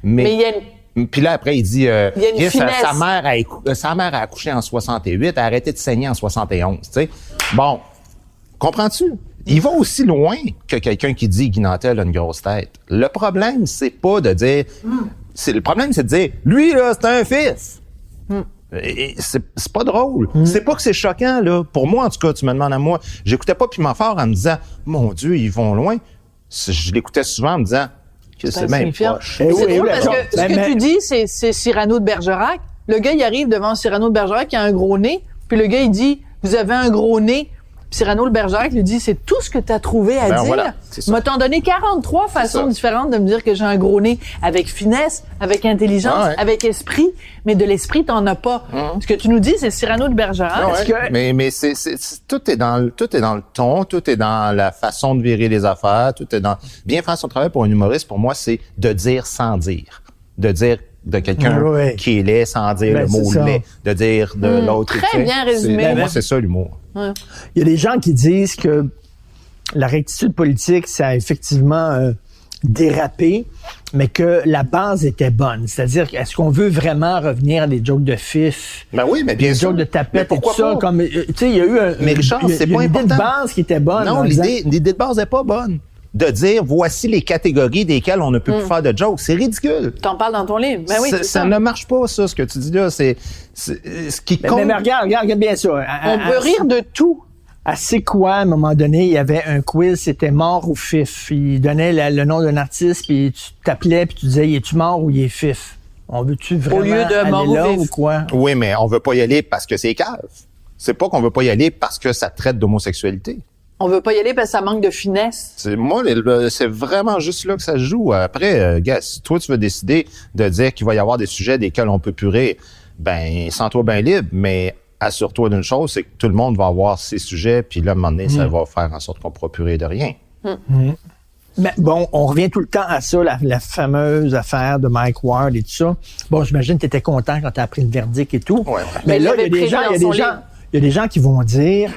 Mais il y a une... Puis là, après, il dit il y a une finesse. sa mère a accouché en 68, a arrêté de saigner en 71. Tu sais. Bon, comprends-tu? Il va aussi loin que quelqu'un qui dit Guy Nantel a une grosse tête. Le problème, c'est pas de dire... Le problème, c'est de dire « Lui, là, c'est un fils. » Et c'est pas drôle. C'est pas que c'est choquant, là. Pour moi, en tout cas, tu me demandes à moi. J'écoutais pas Piment Fort en me disant « Mon Dieu, ils vont loin. » Je l'écoutais souvent en me disant que c'est même poche. C'est drôle parce que ce que tu dis, c'est Cyrano de Bergerac. Le gars, il arrive devant Cyrano de Bergerac qui a un gros nez. Puis le gars, il dit « Vous avez un gros nez. » Puis Cyrano de Bergerac lui dit « C'est tout ce que tu as trouvé à dire. Voilà, m'a t'en donné 43 façons différentes de me dire que j'ai un gros nez. Avec finesse, avec intelligence, avec esprit. Mais de l'esprit, t'en as pas. Ce que tu nous dis, c'est Cyrano de Bergerac. Mais tout est dans le ton, tout est dans la façon de virer les affaires, tout est dans... Bien faire son travail pour un humoriste, pour moi, c'est de dire sans dire. De dire de quelqu'un qui est laid sans dire le mot laid. De dire de l'autre. Très bien résumé. Pour moi, c'est ça, l'humour. Ouais. Il y a des gens qui disent que la rectitude politique, ça a effectivement dérapé, mais que la base était bonne. C'est-à-dire, est-ce qu'on veut vraiment revenir à des jokes de fif? Ben oui, mais bien sûr. Des jokes de tapette et tout ça. Comme, tu sais, il y a eu mais Richard, c'est pas important. L'idée de base qui était bonne. Non, l'idée de base n'est pas bonne. De dire, voici les catégories desquelles on ne peut plus faire de jokes. C'est ridicule. T'en parles dans ton livre. Ben oui, ça ne marche pas, ça, ce que tu dis là. C'est ce qui compte. Mais regarde bien ça. On peut rire de tout. À C'est quoi, à un moment donné, il y avait un quiz, c'était mort ou fif. Il donnait le nom d'un artiste, puis tu t'appelais, puis tu disais, es-tu mort ou il est fif? On veut-tu vraiment au lieu de aller mort là ou ou quoi? Oui, mais on veut pas y aller parce que c'est cave. C'est pas qu'on veut pas y aller parce que ça traite d'homosexualité. On veut pas y aller parce que ça manque de finesse. C'est vraiment juste là que ça se joue. Après, gars, si toi, tu veux décider de dire qu'il va y avoir des sujets desquels on peut plus rire, ben, sens-toi bien libre, mais assure-toi d'une chose, c'est que tout le monde va avoir ses sujets, puis là, à un moment donné, ça va faire en sorte qu'on pourra plus rire de rien. Mais bon, on revient tout le temps à ça, la fameuse affaire de Mike Ward et tout ça. Bon, j'imagine que tu étais content quand tu as appris le verdict et tout. Ouais. Mais là, il y a des gens qui vont dire,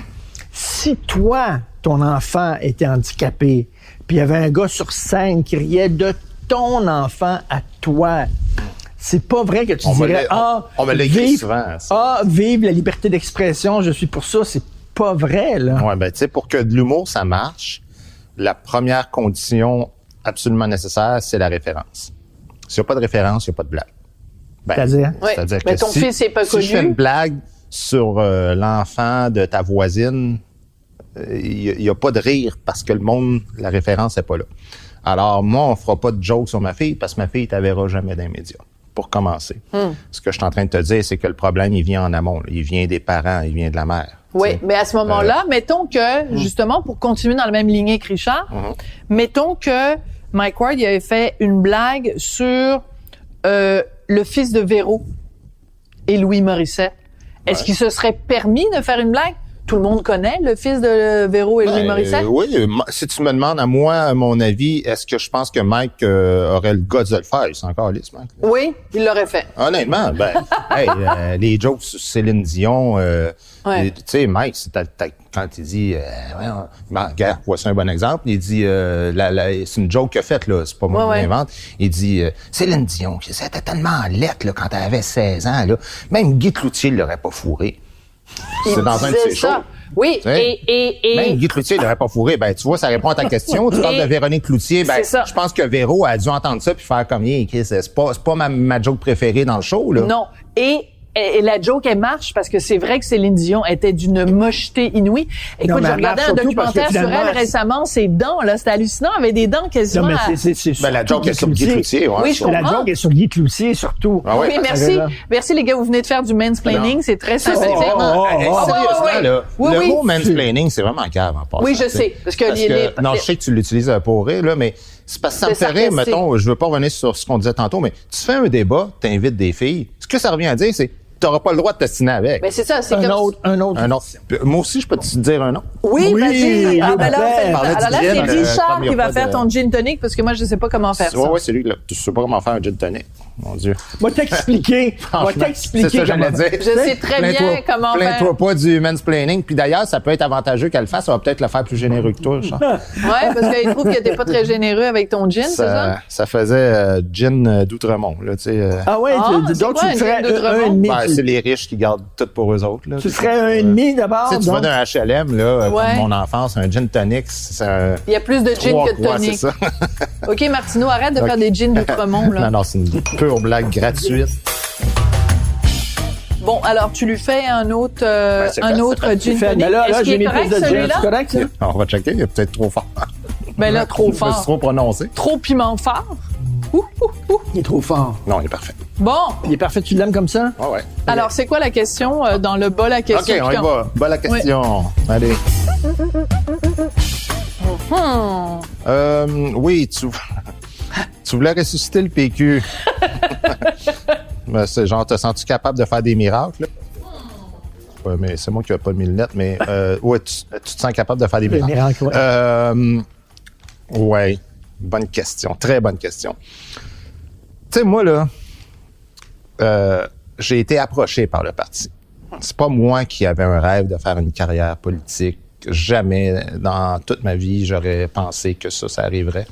si toi, ton enfant était handicapé, puis il y avait un gars sur scène qui riait de ton enfant à toi, c'est pas vrai que tu dirais on me l'écrit souvent. Vive la liberté d'expression, je suis pour ça, c'est pas vrai, là. Ouais, ben tu sais, pour que de l'humour, ça marche, la première condition absolument nécessaire, c'est la référence. S'il n'y a pas de référence, il n'y a pas de blague. Ben, c'est-à-dire mais que ton fils n'est pas connu. Si je fais une blague sur l'enfant de ta voisine, il n'y a pas de rire parce que la référence n'est pas là. Alors, moi, on fera pas de joke sur ma fille parce que ma fille ne verra jamais dans les médias. pour commencer. Ce que je suis en train de te dire, c'est que le problème, il vient en amont. Là. Il vient des parents, il vient de la mère. Oui, mais à ce moment-là, mettons que, justement, pour continuer dans la même lignée que Richard, mettons que Mike Ward il avait fait une blague sur le fils de Véro et Louis Morissette. Est-ce qu'il se serait permis de faire une blague? Tout le monde connaît le fils de Véro et Louis Morissette? Oui, si tu me demandes à moi, mon avis, est-ce que je pense que Mike aurait le goût de le faire? C'est encore lisse, Mike. Oui, il l'aurait fait. Honnêtement, les jokes sur Céline Dion, tu sais, Mike, quand il dit, regarde, voici un bon exemple, il dit, c'est une joke qu'il a faite, là, c'est pas moi qui l'invente. Il dit, Céline Dion, c'était tellement lettre, là, quand elle avait 16 ans, là, même Guy Cloutier l'aurait pas fourré. C'est dans un de ses shows. Oui, et même Guy Cloutier l'aurait pas fourré. Ben, tu vois, ça répond à ta question. Tu parles de Véronique Cloutier. Ben, je pense que Véro a dû entendre ça puis faire comme, c'est pas ma joke préférée dans le show, là. Non. Et la joke, elle marche parce que c'est vrai que Céline Dion était d'une mocheté inouïe. Écoute, j'ai regardé un documentaire sur elle récemment, ses dents, là, c'était hallucinant, elle avait des dents quasiment. Non, mais c'est la joke est sur Guy Cloutier, ouais. Oui, je comprends. La joke est sur Guy Cloutier, surtout. Ah, oui, merci. Merci, les gars, vous venez de faire du mansplaining, c'est très sympathique. Sérieusement, là, le mot mansplaining, c'est vraiment cave en passant. Oui, je sais. Non, je sais que tu l'utilises pour rire, là, mais c'est parce que ça me fait rire, mettons, je veux pas revenir sur ce qu'on disait tantôt, mais tu fais un débat, t'invites des filles. Ce que ça revient à dire, c'est t'auras pas le droit de t'ostiner avec. Ben c'est ça, c'est un autre. Moi aussi, je peux te dire un nom. Oui, vas-y. Alors là, c'est gin, Richard qui va faire ton gin tonic parce que moi, je sais pas comment faire ça. Oui, c'est lui. Tu sais pas comment faire un gin tonic. Mon Dieu. Moi, t'expliquer. C'est ça, j'allais dire. Je sais très bien comment faire. Plains-toi pas du mansplaining. Puis d'ailleurs, ça peut être avantageux qu'elle le fasse. Ça va peut-être le faire plus généreux que toi, Richard. Ouais, parce qu'il trouve que t'es pas très généreux avec ton gin, c'est ça? Ça faisait gin d'Outremont, là, tu sais. Ah ouais, donc tu ferais un demi. C'est les riches qui gardent tout pour eux autres, là. Tu ferais un demi d'abord. Tu vas d'un HLM, là, comme mon enfance, un gin tonic, c'est un... Il y a plus de gin que de tonic. C'est ça. OK, Martineau, arrête de faire des gins d'Outremont, là. Non, c'est une pure blague gratuite. Bon, alors, tu lui fais un autre gin tonic. Mais là, est-ce j'ai qu'il est mis plus correct, de gin. celui-là? C'est correct, ça? On va checker, il est peut-être trop fort. Ben là, trop fort. Je me suis trop prononcé. Trop piment fort. Il est trop fort. Non, il est parfait. Bon. Il est parfait, tu l'aimes comme ça? Ouais. Alors, c'est quoi la question dans le bol à question? OK, on y va. Bol à question. Oui. Allez. Oui, tu voulais ressusciter le PQ. Ben, c'est genre, te sens-tu capable de faire des miracles? Ouais, mais c'est moi qui n'ai pas mis le net, mais ouais, tu te sens capable de faire des miracles. Ouais, bonne question, très bonne question. Tu sais, moi, là, j'ai été approché par le parti. C'est pas moi qui avais un rêve de faire une carrière politique. Jamais dans toute ma vie, j'aurais pensé que ça arriverait.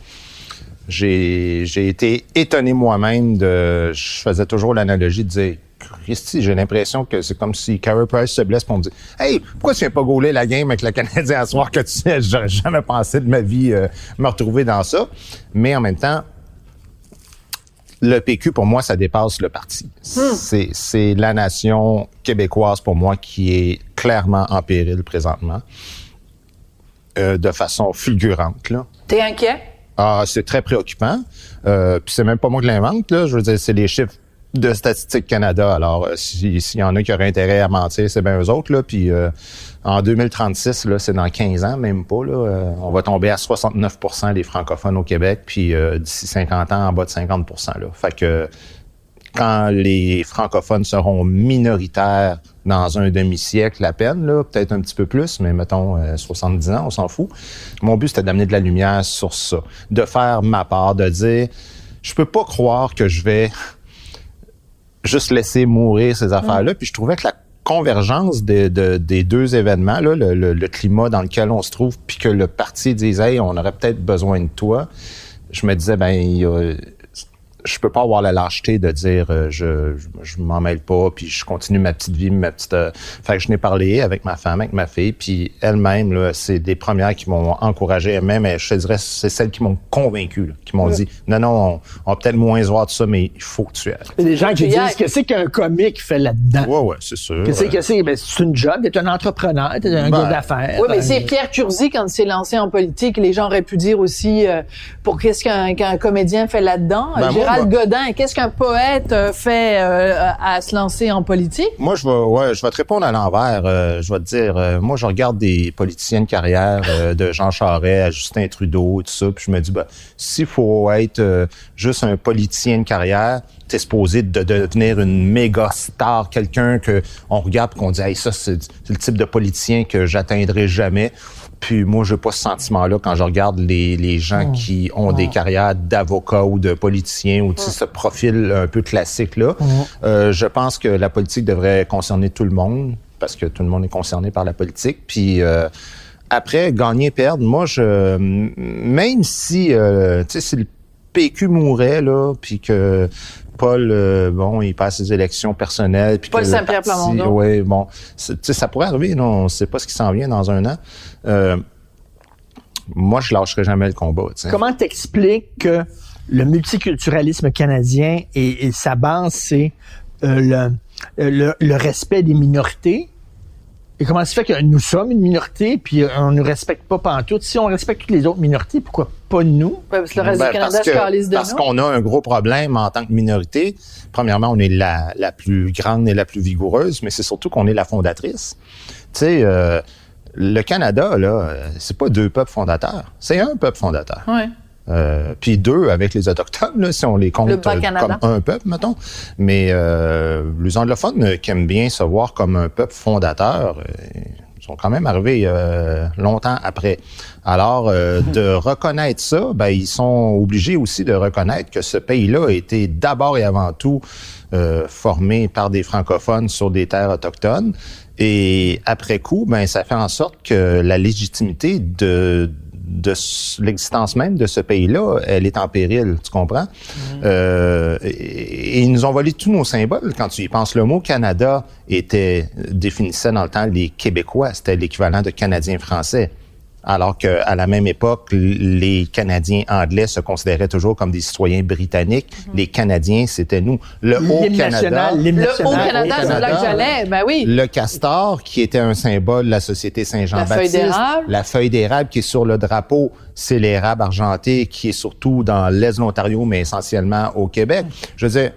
J'ai été étonné moi-même je faisais toujours l'analogie de dire, Christy, j'ai l'impression que c'est comme si Carey Price se blesse pour me dire, hey, pourquoi tu viens pas gauler la game avec le Canadien à soir que tu sais, j'aurais jamais pensé de ma vie me retrouver dans ça. Mais en même temps, le PQ, pour moi, ça dépasse le parti. C'est la nation québécoise, pour moi, qui est clairement en péril présentement, de façon fulgurante, là. T'es inquiet? Ah, c'est très préoccupant. Puis c'est même pas moi qui l'invente, là. Je veux dire, c'est les chiffres de Statistique Canada. Alors, s'il y en a qui auraient intérêt à mentir, c'est bien eux autres, là. Puis en 2036, là, c'est dans 15 ans, même pas, là. On va tomber à 69% des francophones au Québec, puis d'ici 50 ans, en bas de 50%, là. Fait que quand les francophones seront minoritaires dans un demi-siècle à peine, là, peut-être un petit peu plus, mais mettons 70 ans, on s'en fout. Mon but, c'était d'amener de la lumière sur ça, de faire ma part, de dire, je peux pas croire que je vais juste laisser mourir ces affaires-là. Puis je trouvais que la convergence des deux événements, là, le climat dans lequel on se trouve, puis que le parti dise, hey, on aurait peut-être besoin de toi, je me disais, je peux pas avoir la lâcheté de dire je m'en mêle pas, puis je continue ma petite vie, fait que je n'ai parlé avec ma femme, avec ma fille, puis elle-même, là, c'est des premières qui m'ont encouragé, même, je te dirais, c'est celles qui m'ont convaincu, là, qui m'ont dit, non, on va peut-être moins se voir de ça, mais il faut que tu ailles. Il y a des gens qui disent, qu'est-ce qu'un comique fait là-dedans? Ouais, c'est sûr. Qu'est-ce que c'est? Ben, c'est une job, t'es un entrepreneur, t'es un gars d'affaires. Oui, mais c'est Pierre Curzi, quand il s'est lancé en politique, les gens auraient pu dire aussi, pour qu'est-ce qu'un comédien fait là-dedans? Gérald Godin, qu'est-ce qu'un poète fait à se lancer en politique? Moi, je vais te répondre à l'envers. Je vais te dire, moi, je regarde des politiciens de carrière, de Jean Charest à Justin Trudeau, tout ça, puis je me dis, s'il faut être juste un politicien de carrière, t'es supposé de devenir une méga star, quelqu'un que on regarde et qu'on dit, hey, ça, c'est le type de politicien que j'atteindrai jamais. Puis moi, j'ai pas ce sentiment-là quand je regarde les gens qui ont des carrières d'avocats ou de politiciens ou ce profil un peu classique-là. Je pense que la politique devrait concerner tout le monde parce que tout le monde est concerné par la politique. Puis après, gagner, perdre, moi, même si, tu sais, si le PQ mourait, là, puis que Paul, il passe ses élections personnelles. Puis Paul Saint-Pierre Plamondon. Oui, bon, ça pourrait arriver, non, on ne sait pas ce qui s'en vient dans un an. Moi, je lâcherai jamais le combat. T'sais. Comment t'expliques que le multiculturalisme canadien et sa base, c'est le respect des minorités? Et comment ça fait que nous sommes une minorité, puis on ne nous respecte pas pantoute? Si on respecte toutes les autres minorités, pourquoi pas nous? Parce que le reste du Canada se calisse de nous. Parce qu'on a un gros problème en tant que minorité. Premièrement, on est la plus grande et la plus vigoureuse, mais c'est surtout qu'on est la fondatrice. Tu sais, le Canada, là, c'est pas 2 peuples fondateurs, c'est un peuple fondateur. Oui. Puis 2 avec les Autochtones, là, si on les compte comme un peuple, mettons. Mais les anglophones qui aiment bien se voir comme un peuple fondateur, ils sont quand même arrivés longtemps après. Alors, de reconnaître ça, ils sont obligés aussi de reconnaître que ce pays-là a été d'abord et avant tout formé par des francophones sur des terres autochtones. Et après coup, ça fait en sorte que la légitimité de l'existence même de ce pays-là, elle est en péril, tu comprends? Et ils nous ont volé tous nos symboles. Quand tu y penses, le mot Canada définissait dans le temps les Québécois, c'était l'équivalent de Canadien français. Alors qu'à la même époque, les Canadiens anglais se considéraient toujours comme des citoyens britanniques. Les Canadiens, c'était nous. Le Haut-Canada, c'est là que j'allais, oui. Le castor, qui était un symbole de la Société Saint-Jean-Baptiste. La feuille d'érable qui est sur le drapeau, c'est l'érable argenté qui est surtout dans l'Est de l'Ontario, mais essentiellement au Québec. Je veux dire,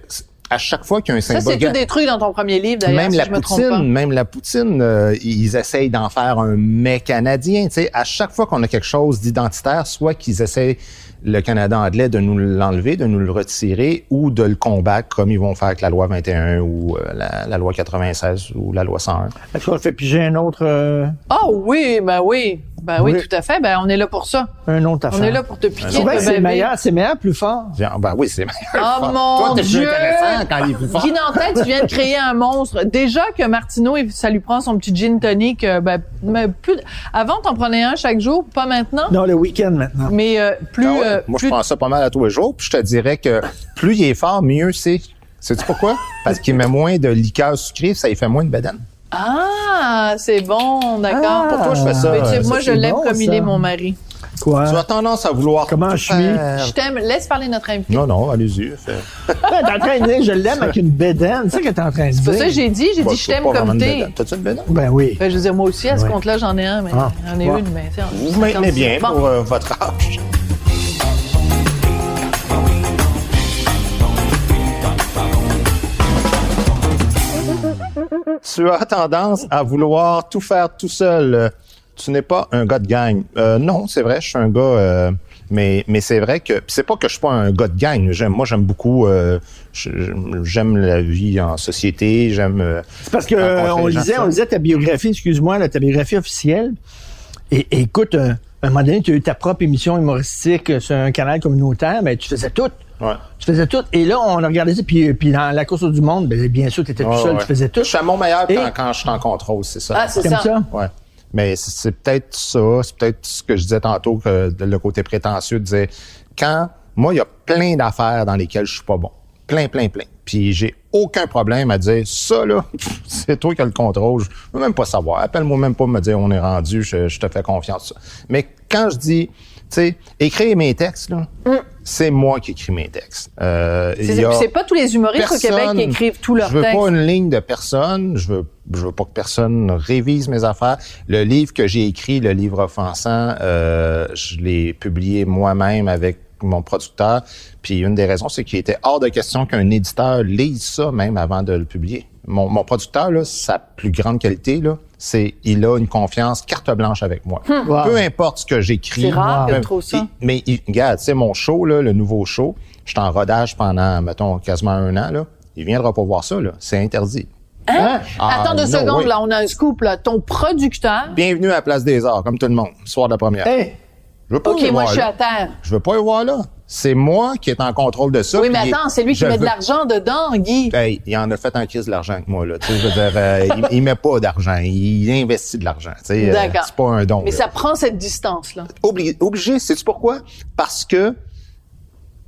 à chaque fois qu'il y a un symbole... Ça, c'est tout détruit dans ton premier livre, d'ailleurs, même si la je me trompe pas. Même la poutine, ils essayent d'en faire un mets canadien. Tu sais, à chaque fois qu'on a quelque chose d'identitaire, soit qu'ils essayent, le Canada anglais, de nous l'enlever, de nous le retirer, ou de le combattre, comme ils vont faire avec la loi 21 ou la loi 96 ou la loi 101. Est-ce qu'on fait piger un autre... Ah oui, oui, tout à fait. On est là pour ça. Un autre affaire. On est là pour te piquer. C'est meilleur, plus fort. Oui, c'est meilleur. Oh mon Dieu! Dieu! Toi, t'es plus intéressant quand il est plus fort. Guy Nantel, tu viens de créer un monstre. Déjà que Martineau, ça lui prend son petit gin tonic. Avant, t'en prenais un chaque jour, pas maintenant. Non, le week-end maintenant. Mais plus... Moi, je prends ça pas mal à tous les jours, puis je te dirais que plus il est fort, mieux c'est. Sais-tu pourquoi? Parce qu'il met moins de liqueur sucrée, ça lui fait moins de bédane. Ah, c'est bon, d'accord. Pourquoi je fais ça? Mais moi, je l'aime comme il est, mon mari. Quoi? Tu as tendance à vouloir... Comment je suis? Je t'aime. Laisse parler notre invité. Non, allez-y. T'es en train de dire, je l'aime avec une bédaine. C'est ça que t'es en train de dire. C'est pas ça que j'ai dit. J'ai dit, je t'aime comme t'es. T'as-tu une bédaine? Ben oui. Je veux dire, moi aussi, à ce compte-là, j'en ai un, mais j'en ai une, mais... Vous maintenez bien pour votre âge. Tu as tendance à vouloir tout faire tout seul. Tu n'es pas un gars de gang. Non, c'est vrai, je suis un gars... mais c'est vrai que... C'est pas que je suis pas un gars de gang. Moi, j'aime beaucoup... j'aime la vie en société. C'est parce que on lisait ta biographie, excuse-moi, ta biographie officielle. Et écoute, à un moment donné, tu as eu ta propre émission humoristique sur un canal communautaire, mais tu faisais tout. Ouais. Tu faisais tout. Et là, on a regardé ça, puis dans la course du monde, bien sûr, tu étais tout seul, tu faisais tout. Je suis à mon meilleur quand je suis en contrôle, c'est ça. Ah, c'est ça? Ouais. Mais c'est peut-être ça, c'est peut-être ce que je disais tantôt, que le côté prétentieux de dire, moi, il y a plein d'affaires dans lesquelles je suis pas bon. Plein. Puis j'ai aucun problème à dire, ça, là, c'est toi qui as le contrôle. Je veux même pas savoir. Appelle-moi même pas me dire, on est rendu, je te fais confiance. Mais quand je dis, tu sais, écrire mes textes, là, c'est moi qui écris mes textes. C'est pas tous les humoristes au Québec qui écrivent tous leurs textes. Je veux pas une ligne de personne. Je veux pas que personne révise mes affaires. Le livre que j'ai écrit, le livre offensant, je l'ai publié moi-même avec mon producteur. Puis une des raisons, c'est qu'il était hors de question qu'un éditeur lise ça même avant de le publier. Mon producteur, là, sa plus grande qualité, là, c'est il a une confiance carte blanche avec moi. Wow. Peu importe ce que j'écris. C'est rare Wow. que trop ça. Regarde, tu sais, mon show, là, le nouveau show, je suis en rodage pendant, mettons, quasiment 1 an, là. Il viendra pas voir ça, là. C'est interdit. Hein? Attends 2 no secondes, way. là, on a un scoop, là. Ton producteur... Bienvenue à la Place des Arts, comme tout le monde, soir de la première. Hey, Je veux pas OK, y moi, voir je suis là. à terre. Je veux pas y voir là. C'est moi qui est en contrôle de ça. Oui, mais puis attends, c'est lui qui je met de veux- l'argent dedans, Guy. Hey, il en a fait un crise de l'argent avec moi, là. Tu sais, je veux dire, il met pas d'argent. Il investit de l'argent. Tu sais, D'accord. c'est pas un don. Mais là. ça prend cette distance-là. Obligé, sais-tu pourquoi? Parce que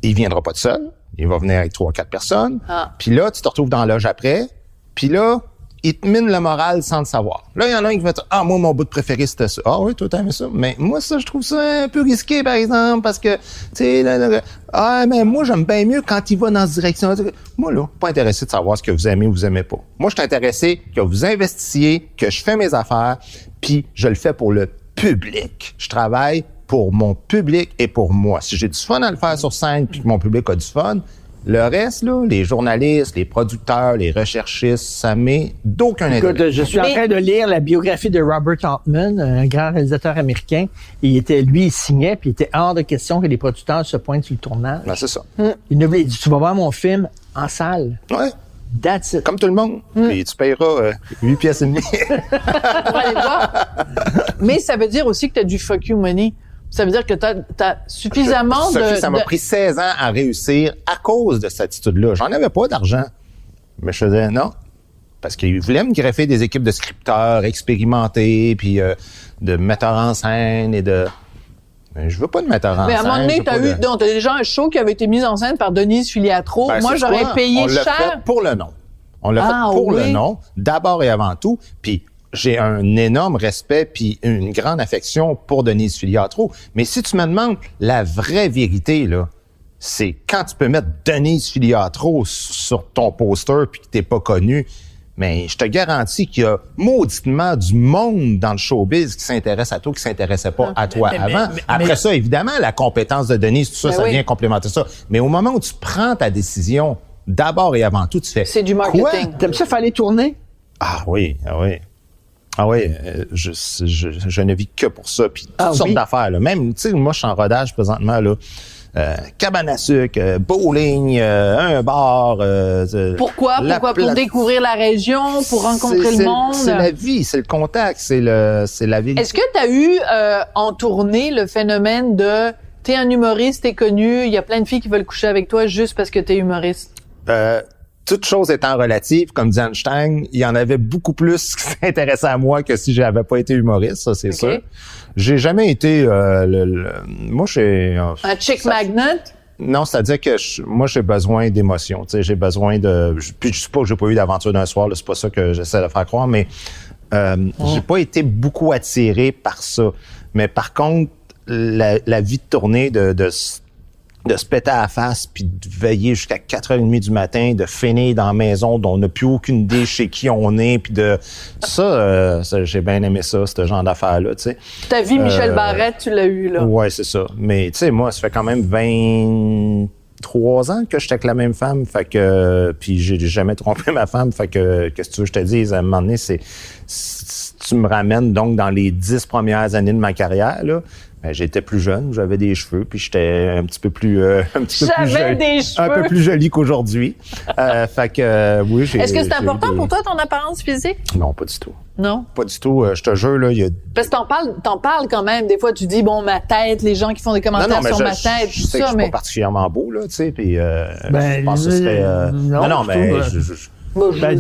il viendra pas tout seul. Il va venir avec 3-4 personnes. Ah. Puis là, tu te retrouves dans la loge après. Puis là, il te mine le moral sans le savoir. Là, il y en a un qui va te dire, ah, moi, mon bout de préféré, c'était ça. Ah oui, toi, t'aimes ça. Mais moi, ça, je trouve ça un peu risqué, par exemple, parce que, tu sais, ah, mais moi, j'aime bien mieux quand il va dans cette direction. Moi, là, pas intéressé de savoir ce que vous aimez ou vous aimez pas. Moi, je suis intéressé que vous investissiez, que je fais mes affaires, puis je le fais pour le public. Je travaille pour mon public et pour moi. Si j'ai du fun à le faire sur scène puis que mon public a du fun, le reste, là, les journalistes, les producteurs, les recherchistes, ça m'est d'aucun écoute, intérêt. je suis en train de lire la biographie de Robert Altman, un grand réalisateur américain. Il signait, puis il était hors de question que les producteurs se pointent sur le tournage. Ben, c'est ça. Il dit, tu vas voir mon film en salle. Ouais, That's it. comme tout le monde. Puis tu paieras 8 pièces et demie. Pour aller le voir. Mais ça veut dire aussi que tu as du fuck you money. Ça veut dire que tu as suffisamment Sophie, ça m'a pris 16 ans à réussir à cause de cette attitude-là. J'en avais pas d'argent. Mais je faisais non. Parce qu'ils voulaient me greffer des équipes de scripteurs expérimentés, puis de metteurs en scène et de... Mais je veux pas de metteur en scène. Mais à un moment donné, t'as déjà un show qui avait été mis en scène par Denise Filiatro. Ben, Moi, c'est j'aurais quoi? payé On l'a cher. fait pour le nom. On l'a Ah, fait pour oui. le nom, d'abord et avant tout. Puis j'ai un énorme respect puis une grande affection pour Denise Filiatro. Mais si tu me demandes la vraie vérité, là, c'est quand tu peux mettre Denise Filiatro sur ton poster puis que t'es pas connu. Mais je te garantis qu'il y a mauditement du monde dans le showbiz qui s'intéresse à toi, qui s'intéressait pas à toi avant. Après ça, évidemment, la compétence de Denise, tout ça, Ben ça oui. vient complémenter ça. Mais au moment où tu prends ta décision, d'abord et avant tout, tu fais... C'est du marketing. Quoi? T'aimes ça faire les tournées? Ah oui, ah oui. Ah oui, je ne vis que pour ça. Puis toutes sortes oui? d'affaires. Là. Même, tu sais, moi, je suis en rodage présentement, là. Cabane à sucre, bowling, un bar. Pourquoi? Pour découvrir la région, pour rencontrer le monde? C'est la vie, c'est le contact, c'est la vie. Est-ce que tu as eu en tournée le phénomène de t'es un humoriste, t'es connu, il y a plein de filles qui veulent coucher avec toi juste parce que t'es humoriste? Toute chose étant relative, comme dit Einstein, il y en avait beaucoup plus qui s'intéressaient à moi que si j'avais pas été humoriste, ça c'est sûr. J'ai jamais été moi j'ai Un chick magnet? Non, c'est-à-dire que moi j'ai besoin d'émotions, tu sais, j'ai besoin de puis je sais pas que j'ai pas eu d'aventure d'un soir, là, c'est pas ça que j'essaie de faire croire, mais j'ai pas été beaucoup attiré par ça. Mais par contre, la vie de tournée de se péter à la face puis de veiller jusqu'à 4h30 du matin, de finir dans la maison dont on n'a plus aucune idée chez qui on est, puis de ça, j'ai bien aimé ça, ce genre d'affaires-là, tu sais. Ta vie, Michel Barrette, tu l'as eu, là. Ouais, c'est ça. Mais tu sais, moi, ça fait quand même 23 ans que j'étais avec la même femme, fait que puis j'ai jamais trompé ma femme, fait que qu'est-ce que tu veux que je te dise, à un moment donné, c'est tu me ramènes donc dans les 10 premières années de ma carrière, là. J'étais plus jeune, j'avais des cheveux, puis j'étais un petit peu plus un peu plus joli qu'aujourd'hui. Fait que oui, Est-ce que c'est important pour toi ton apparence physique? Non, pas du tout. Non. Pas du tout. Je te jure là, il y a. Parce que t'en parles quand même. Des fois, tu dis bon ma tête, les gens qui font des commentaires sur ma tête, je tout sais ça, que je suis mais pas particulièrement beau là, tu sais, puis Ben, je pense que ce serait. non, mais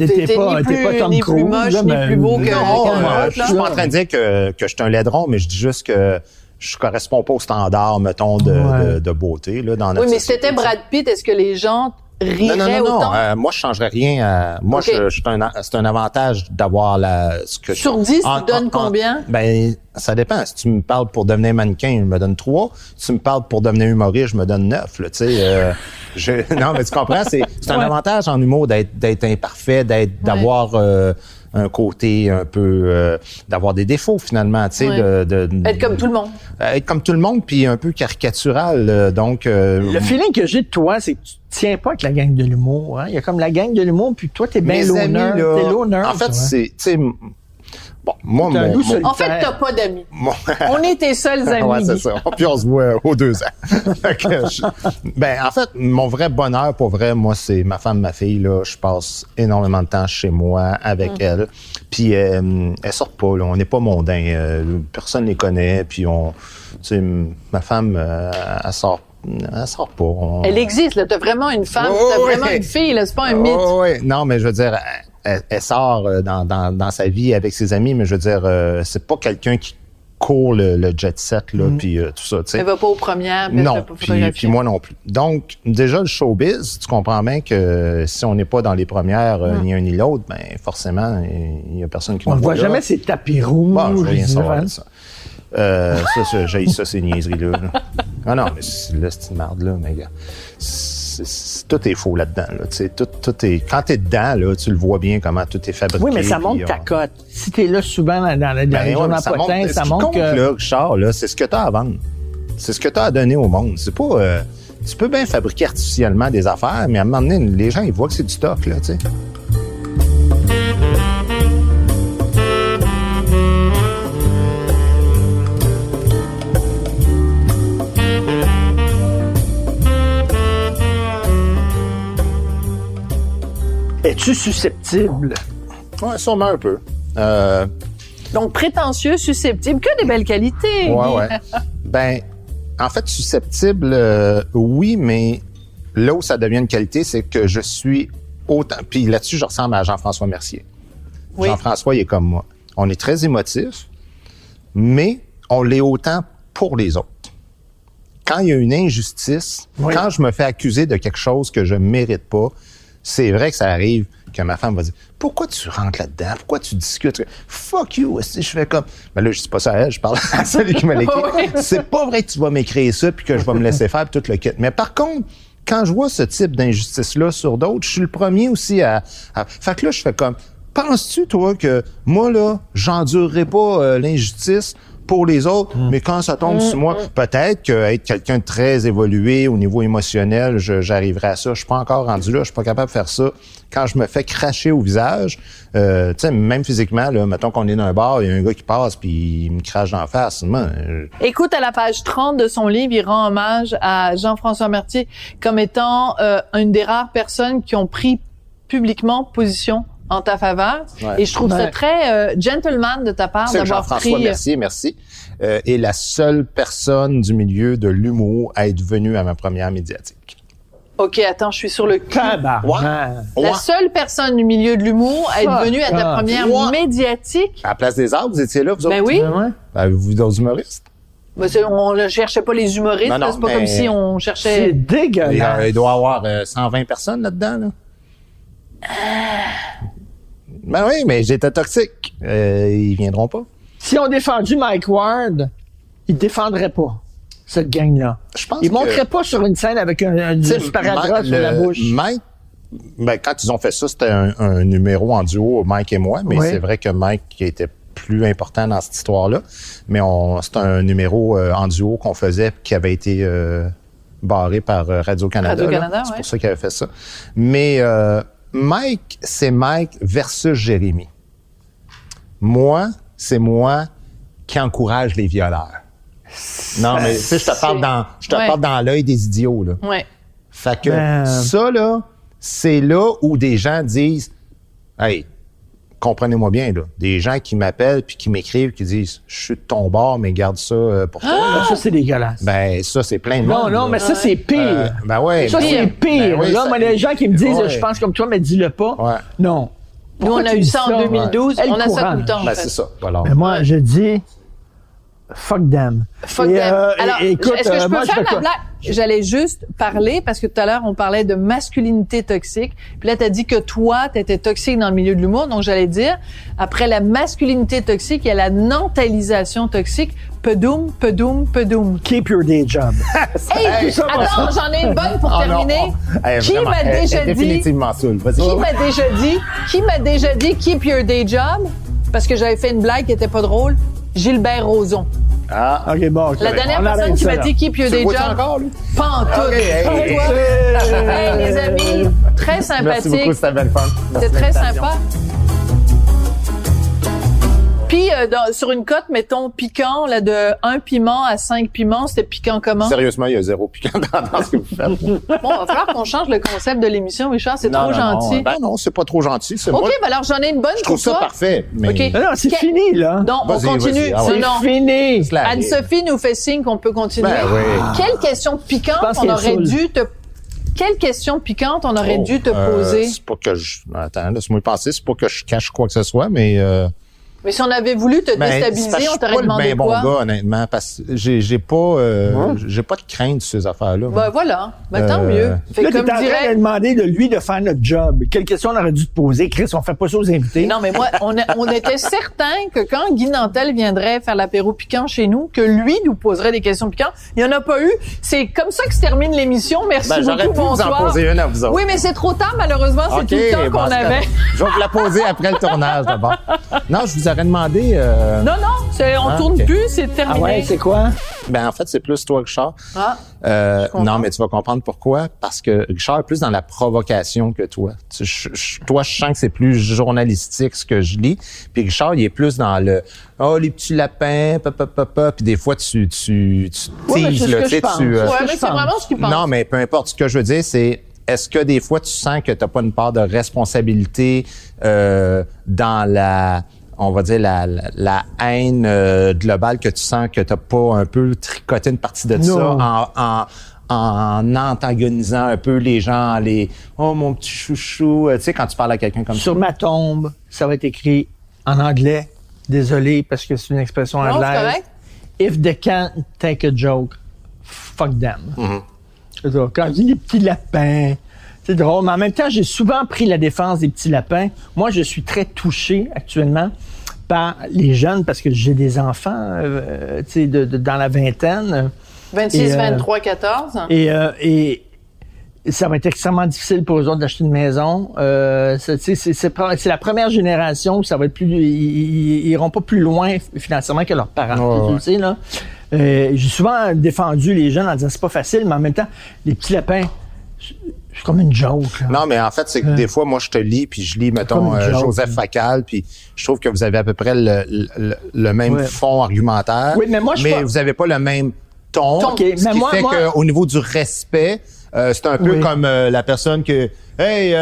t'es pas Tom ni Cruise, plus moche, là, ni ben, plus beau que non, qu'un autre, je suis pas en train de dire que je suis un laidron, mais je dis juste que je corresponds pas au standard, mettons, de beauté là dans notre Oui, mais si société, t'étais Brad Pitt, est-ce que les gens riraient non. autant? Moi, je changerais rien. Moi, Okay. c'est un avantage d'avoir ce que Sur 10, tu donnes combien? Ben, ça dépend. Si tu me parles pour devenir mannequin, je me donne 3. Si tu me parles pour devenir humoriste, je me donne 9. Là, tu sais, non, mais tu comprends, c'est un avantage en humour d'être imparfait, d'avoir un côté un peu d'avoir des défauts finalement, tu sais, Être comme tout le monde. Être comme tout le monde, puis un peu caricatural. Donc Le feeling que j'ai de toi, c'est que tu tiens pas avec la gang de l'humour. Hein? Il y a comme la gang de l'humour, puis toi, t'es bien mes amis, l'honneur. là, T'es l'honneur. en fait, c'est, tu sais, bon, moi, T'es un loup En fait, t'as pas d'amis. On est tes seuls amis. Ouais, c'est ça. Puis on se voit aux 2 ans. Fait que en fait, mon vrai bonheur, pour vrai, moi, c'est ma femme, ma fille. Là, je passe énormément de temps chez moi avec elle. Puis elles sortent pas. Là, on n'est pas mondains. Personne les connaît. Puis ma femme, elle sort pas. Elle existe, là. T'as vraiment une femme, t'as vraiment une fille, là. C'est pas un mythe. Oui. Non, mais je veux dire, elle sort dans sa vie avec ses amis, mais je veux dire, c'est pas quelqu'un qui court le jet set, là, puis tout ça, tu sais. Elle va pas aux premières, puis non, elle peut pas puis moi non plus. Donc, déjà, le showbiz, tu comprends bien que si on n'est pas dans les premières, ni un ni l'autre, ben forcément, il y a personne qui On nous ne voit voit jamais là. ces tapis rouges. Bon, je veux rien savoir hein. de ça. J'ai ça, ces niaiseries-là. Ah non, mais là, c'est une merde, là, mais gars. Tout est faux là-dedans. Là, tout est, quand t'es dedans, là, tu le vois bien comment tout est fabriqué. Oui, mais ça monte ta cote. Si t'es là souvent dans les journaux potins, ça montre que... Là, Richard, là, c'est ce que t'as à vendre. C'est ce que t'as à donner au monde. C'est pas... tu peux bien fabriquer artificiellement des affaires, mais à un moment donné, les gens, ils voient que c'est du stock, là, tu sais. Es-tu susceptible? Ouais, sûrement un peu. Donc, prétentieux, susceptible, que des belles qualités. Ouais. Ben, en fait, susceptible, oui, mais là où ça devient une qualité, c'est que je suis autant... Puis là-dessus, je ressemble à Jean-François Mercier. Oui. Jean-François, il est comme moi. On est très émotif, mais on l'est autant pour les autres. Quand il y a une injustice, quand je me fais accuser de quelque chose que je ne mérite pas, c'est vrai que ça arrive que ma femme va dire « Pourquoi tu rentres là-dedans? Pourquoi tu discutes? » Fuck you! Je fais comme... Ben là, je dis pas ça à elle, je parle à celui qui me l'écrit. C'est pas vrai que tu vas m'écrire ça puis que je vais me laisser faire puis tout le kit. Mais par contre, quand je vois ce type d'injustice-là sur d'autres, je suis le premier aussi à... Fait que là, je fais comme... Penses-tu, toi, que moi, là, j'endurerai pas l'injustice pour les autres, mais quand ça tombe sur moi, peut-être qu'être quelqu'un de très évolué au niveau émotionnel, j'arriverai à ça. Je suis pas encore rendu là, je suis pas capable de faire ça. Quand je me fais cracher au visage, tu sais, même physiquement, là, mettons qu'on est dans un bar, il y a un gars qui passe puis il me crache d'en face. Moi, Écoute, à la page 30 de son livre, il rend hommage à Jean-François Mercier comme étant une des rares personnes qui ont pris publiquement position en ta faveur. Ouais. Et je trouve ça très gentleman de ta part c'est d'avoir Jean-François pris... Mercier, merci, est la seule personne du milieu de l'humour à être venue à ma première médiatique. OK, attends, je suis sur le cul. La seule personne du milieu de l'humour à être venue à ta première médiatique. À la Place des Arts, vous étiez là, vous autres? Ben oui. Ben, vous, d'autres humoristes? Ben, on ne cherchait pas les humoristes. Non, là, c'est pas comme si on C'est cherchait... dégueulasse. Il doit y avoir 120 personnes là-dedans, là. Ben oui, mais j'étais toxique. Ils viendront pas. Si on défendu Mike Ward, il défendrait pas cette gang-là. Je pense Il que- monterait pas sur une scène avec un Tu sais, sparadrap sur la bouche. Mike, ben, quand ils ont fait ça, c'était un numéro en duo, Mike et moi, mais Oui. c'est vrai que Mike était plus important dans cette histoire-là. Mais c'est un numéro en duo qu'on faisait qui avait été barré par Radio-Canada. Radio-Canada, C'est ouais. pour ça qu'il avait fait ça. Mais Mike, c'est Mike versus Jérémy. Moi, c'est moi qui encourage les violeurs. Non, mais tu sais, je te parle dans l'œil des idiots, là. Ouais. Fait que Ben- ça, là, c'est là où des gens disent « Hey, comprenez-moi bien, là, des gens qui m'appellent puis qui m'écrivent, qui disent « Je suis de ton bord, mais garde ça pour toi. Ah, ça, c'est dégueulasse. Ben, ça, c'est plein de Non, monde. non, là. mais ça, c'est pire. Ben ouais. Ça, ben c'est ouais. pire. Ben oui, là, ça- moi, les gens qui me disent Ouais. je pense comme toi, mais dis-le pas. Ouais. Non. Nous, on Pourquoi a tu eu dis ça en 2012. Elle On a ça tout courage. le temps, en Ben, fait. c'est ça. Voilà. Mais moi, je dis, Fuck them. Fuck Et, them. Alors, écoute, est-ce que je moi, peux faire fais ma quoi? blague? J'allais juste parler, parce que tout à l'heure, on parlait de masculinité toxique. Puis là, t'as dit que toi, t'étais toxique dans le milieu de l'humour. Donc, j'allais dire, après la masculinité toxique, il y a la nantalisation toxique. Pedoum, pedoum, pedoum. Keep your day job. Hey, ça, moi, attends, j'en ai une bonne pour terminer. Qui Vraiment, m'a elle déjà est dit... définitivement saoule. Vas-y. Qui m'a déjà dit keep your day job? Parce que j'avais fait une blague qui était pas drôle. Gilbert Rozon. Ah, OK, bon. La dernière on personne arrête qui ça, m'a là. dit keep your tu day le vois job. encore, lui? Pas en tout. OK, hey. Hey, les amis, très Merci sympathique. beaucoup, c'était bien le fun. C'était très sympa. Puis, sur une cote, mettons, piquant, là, de 1 piment à 5 piments, c'était piquant comment? Sérieusement, il y a 0 piquant dans ce que vous faites. Bon, va falloir qu'on change le concept de l'émission, Richard, c'est trop gentil. Non, c'est pas trop gentil. C'est OK, moi, ben alors j'en ai une bonne je trouve pour ça toi. parfait. Mais OK. Non, c'est Que- fini, là. Non, on Vas-y, continue. vas-y. Ah ouais. Non, C'est fini. Se la- Anne-Sophie nous fait signe qu'on peut continuer. Ben oui. Quelle question Je piquante pense on qu'elle aurait saoule. dû te... Quelle question piquante on aurait dû te poser? C'est pas que je... Attends, laisse-moi y penser. C'est pas que je cache quoi que ce soit, mais... Mais si on avait voulu te c'est parce déstabiliser, que je on suis t'aurait pas demandé le bien quoi? bon gars, honnêtement, parce que j'ai pas de crainte sur ces affaires-là. Ben voilà. Ben tant mieux. Fait Là, que comme t'es en train de dirait... demander de lui de faire notre job. Quelle question on aurait dû te poser? Chris, on fait pas ça aux invités. Non, mais moi, on était certain que quand Guy Nantel viendrait faire l'apéro piquant chez nous, que lui nous poserait des questions piquantes. Il n'y en a pas eu. C'est comme ça que se termine l'émission. Merci J'aurais beaucoup, pu vous en bonsoir. poser une à vous autres. Oui, mais c'est trop tard, malheureusement. C'est OK, tout le temps bon, qu'on c'est avait. correct. Je vais vous la poser après le tournage, d'abord. Non, je vous aurais demandé... Non, on tourne OK. plus, c'est terminé. Ah ouais, c'est quoi? Ben, en fait, c'est plus toi, Richard. Ah, comprends. Non, mais tu vas comprendre pourquoi. Parce que Richard est plus dans la provocation que toi. Toi, je sens que c'est plus journalistique ce que je lis. Puis Richard, il est plus dans le « Oh, les petits lapins, papa. » Puis des fois, tu Ouais, mais teases, c'est ce là, que tu sais, je pense. tu... Ouais, que mais je c'est pense. vraiment ce qu'il pense. Non, mais peu importe. Ce que je veux dire, c'est est-ce que des fois, tu sens que tu n'as pas une part de responsabilité dans la... on va dire la haine globale que tu sens que tu n'as pas un peu tricoté une partie de Non. ça en antagonisant un peu les gens, oh mon petit chouchou, tu sais, quand tu parles à quelqu'un comme ça. Sur ma tombe, ça va être écrit en anglais. Désolé, parce que c'est une expression Non, c'est anglaise. correct. If they can't take a joke, fuck them. C'est ça. Quand je dis les petits lapins, c'est drôle. Mais en même temps, j'ai souvent pris la défense des petits lapins. Moi, je suis très touché actuellement par les jeunes parce que j'ai des enfants tu sais, dans la vingtaine. 26, Et, 23, 14. Et ça va être extrêmement difficile pour eux autres d'acheter une maison. C'est la première génération où ça va être plus... Ils iront pas plus loin financièrement que leurs parents. Ouais. Tu le sais, là. J'ai souvent défendu les jeunes en disant c'est pas facile, mais en même temps, les petits lapins, c'est comme une joke. Là. Non, mais en fait, c'est que des fois, moi, je te lis, puis je lis, mettons, comme une joke. Joseph Facal, puis je trouve que vous avez à peu près le même Ouais. fond argumentaire. Oui, mais moi, je pense- vous n'avez pas le même ton. OK, ce mais qui moi- fait moi- qu'au niveau du respect, c'est un peu Oui. comme la personne que hey,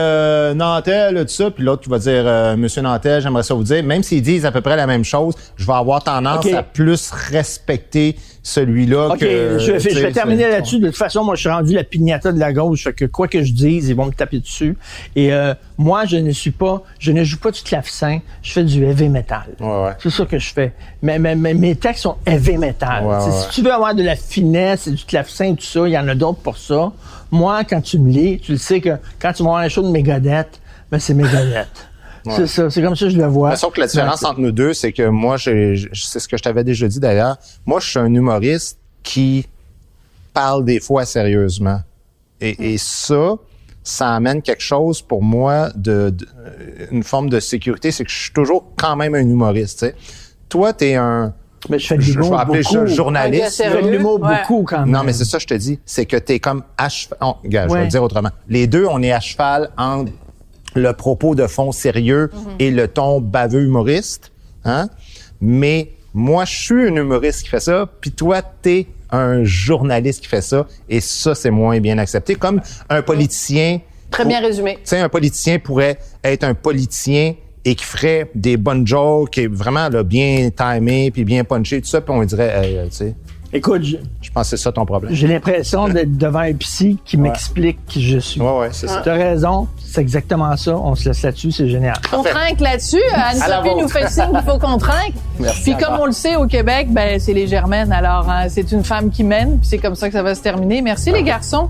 Nantel, tout ça, puis l'autre qui va dire Monsieur Nantel, j'aimerais ça vous dire, même s'ils disent à peu près la même chose, je vais avoir tendance OK. à plus respecter celui-là OK, que... je tu sais, vais terminer c'est- là-dessus. De toute façon, moi, je suis rendu la pignata de la gauche. Fait que quoi que je dise, ils vont me taper dessus. Et moi, je ne joue pas du clavecin. Je fais du heavy metal. Ouais. C'est ça que je fais. Mais mes textes sont heavy metal. Ouais, Tu sais, ouais. Si tu veux avoir de la finesse et du clavecin et tout ça, il y en a d'autres pour ça. Moi, quand tu me lis, tu le sais que quand tu vas voir un show de Megadeth, ben c'est Megadeth. C'est ça, c'est comme ça que je le vois. Mais sauf que la différence entre nous deux, c'est que moi, c'est ce que je t'avais déjà dit d'ailleurs, moi, je suis un humoriste qui parle des fois sérieusement. Et ça amène quelque chose pour moi une forme de sécurité, c'est que je suis toujours quand même un humoriste, tu sais. Toi, t'es un... Mais je fais de Je l'humour vais appeler ça beaucoup. journaliste. Un gars Je fais de sérieux. l'humour Ouais. beaucoup quand même. Non, mais c'est ça, je te dis. C'est que t'es comme à cheval. Regarde, je vais Ouais. le dire autrement. Les deux, on est à cheval entre le propos de fond sérieux et le ton baveux humoriste. Hein? Mais moi, je suis un humoriste qui fait ça, puis toi, t'es un journaliste qui fait ça, et ça, c'est moins bien accepté. Comme un politicien... Très bien résumé. Tu sais, un politicien pourrait être un politicien et qui ferait des bonnes jokes, et vraiment là, bien timé, puis bien punché, tout ça, puis on dirait, hey, tu sais, Écoute, Je pense que c'est ça ton problème. j'ai l'impression d'être devant un psy qui m'explique qui je suis. Ouais, c'est ça. T'as raison, c'est exactement ça. On se laisse là-dessus, c'est génial. On trinque là-dessus. Anne-Sophie nous fait signe qu'il faut qu'on trinque. Merci Puis comme encore. on le sait, au Québec, ben c'est les Germaines. Alors, c'est une femme qui mène. Puis c'est comme ça que ça va se terminer. Merci les garçons.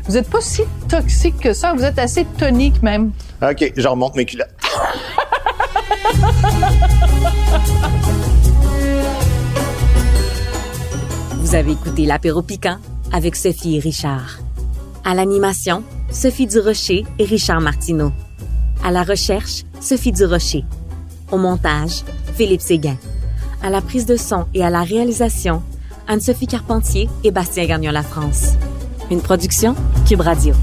Vous êtes pas si toxiques que ça. Vous êtes assez toniques même. OK, je remonte mes culottes. Vous avez écouté l'apéro piquant avec Sophie et Richard. À l'animation, Sophie Durocher et Richard Martineau. À la recherche, Sophie Durocher. Au montage, Philippe Séguin. À la prise de son et à la réalisation, Anne-Sophie Carpentier et Bastien Gagnon-La France. Une production Cube Radio.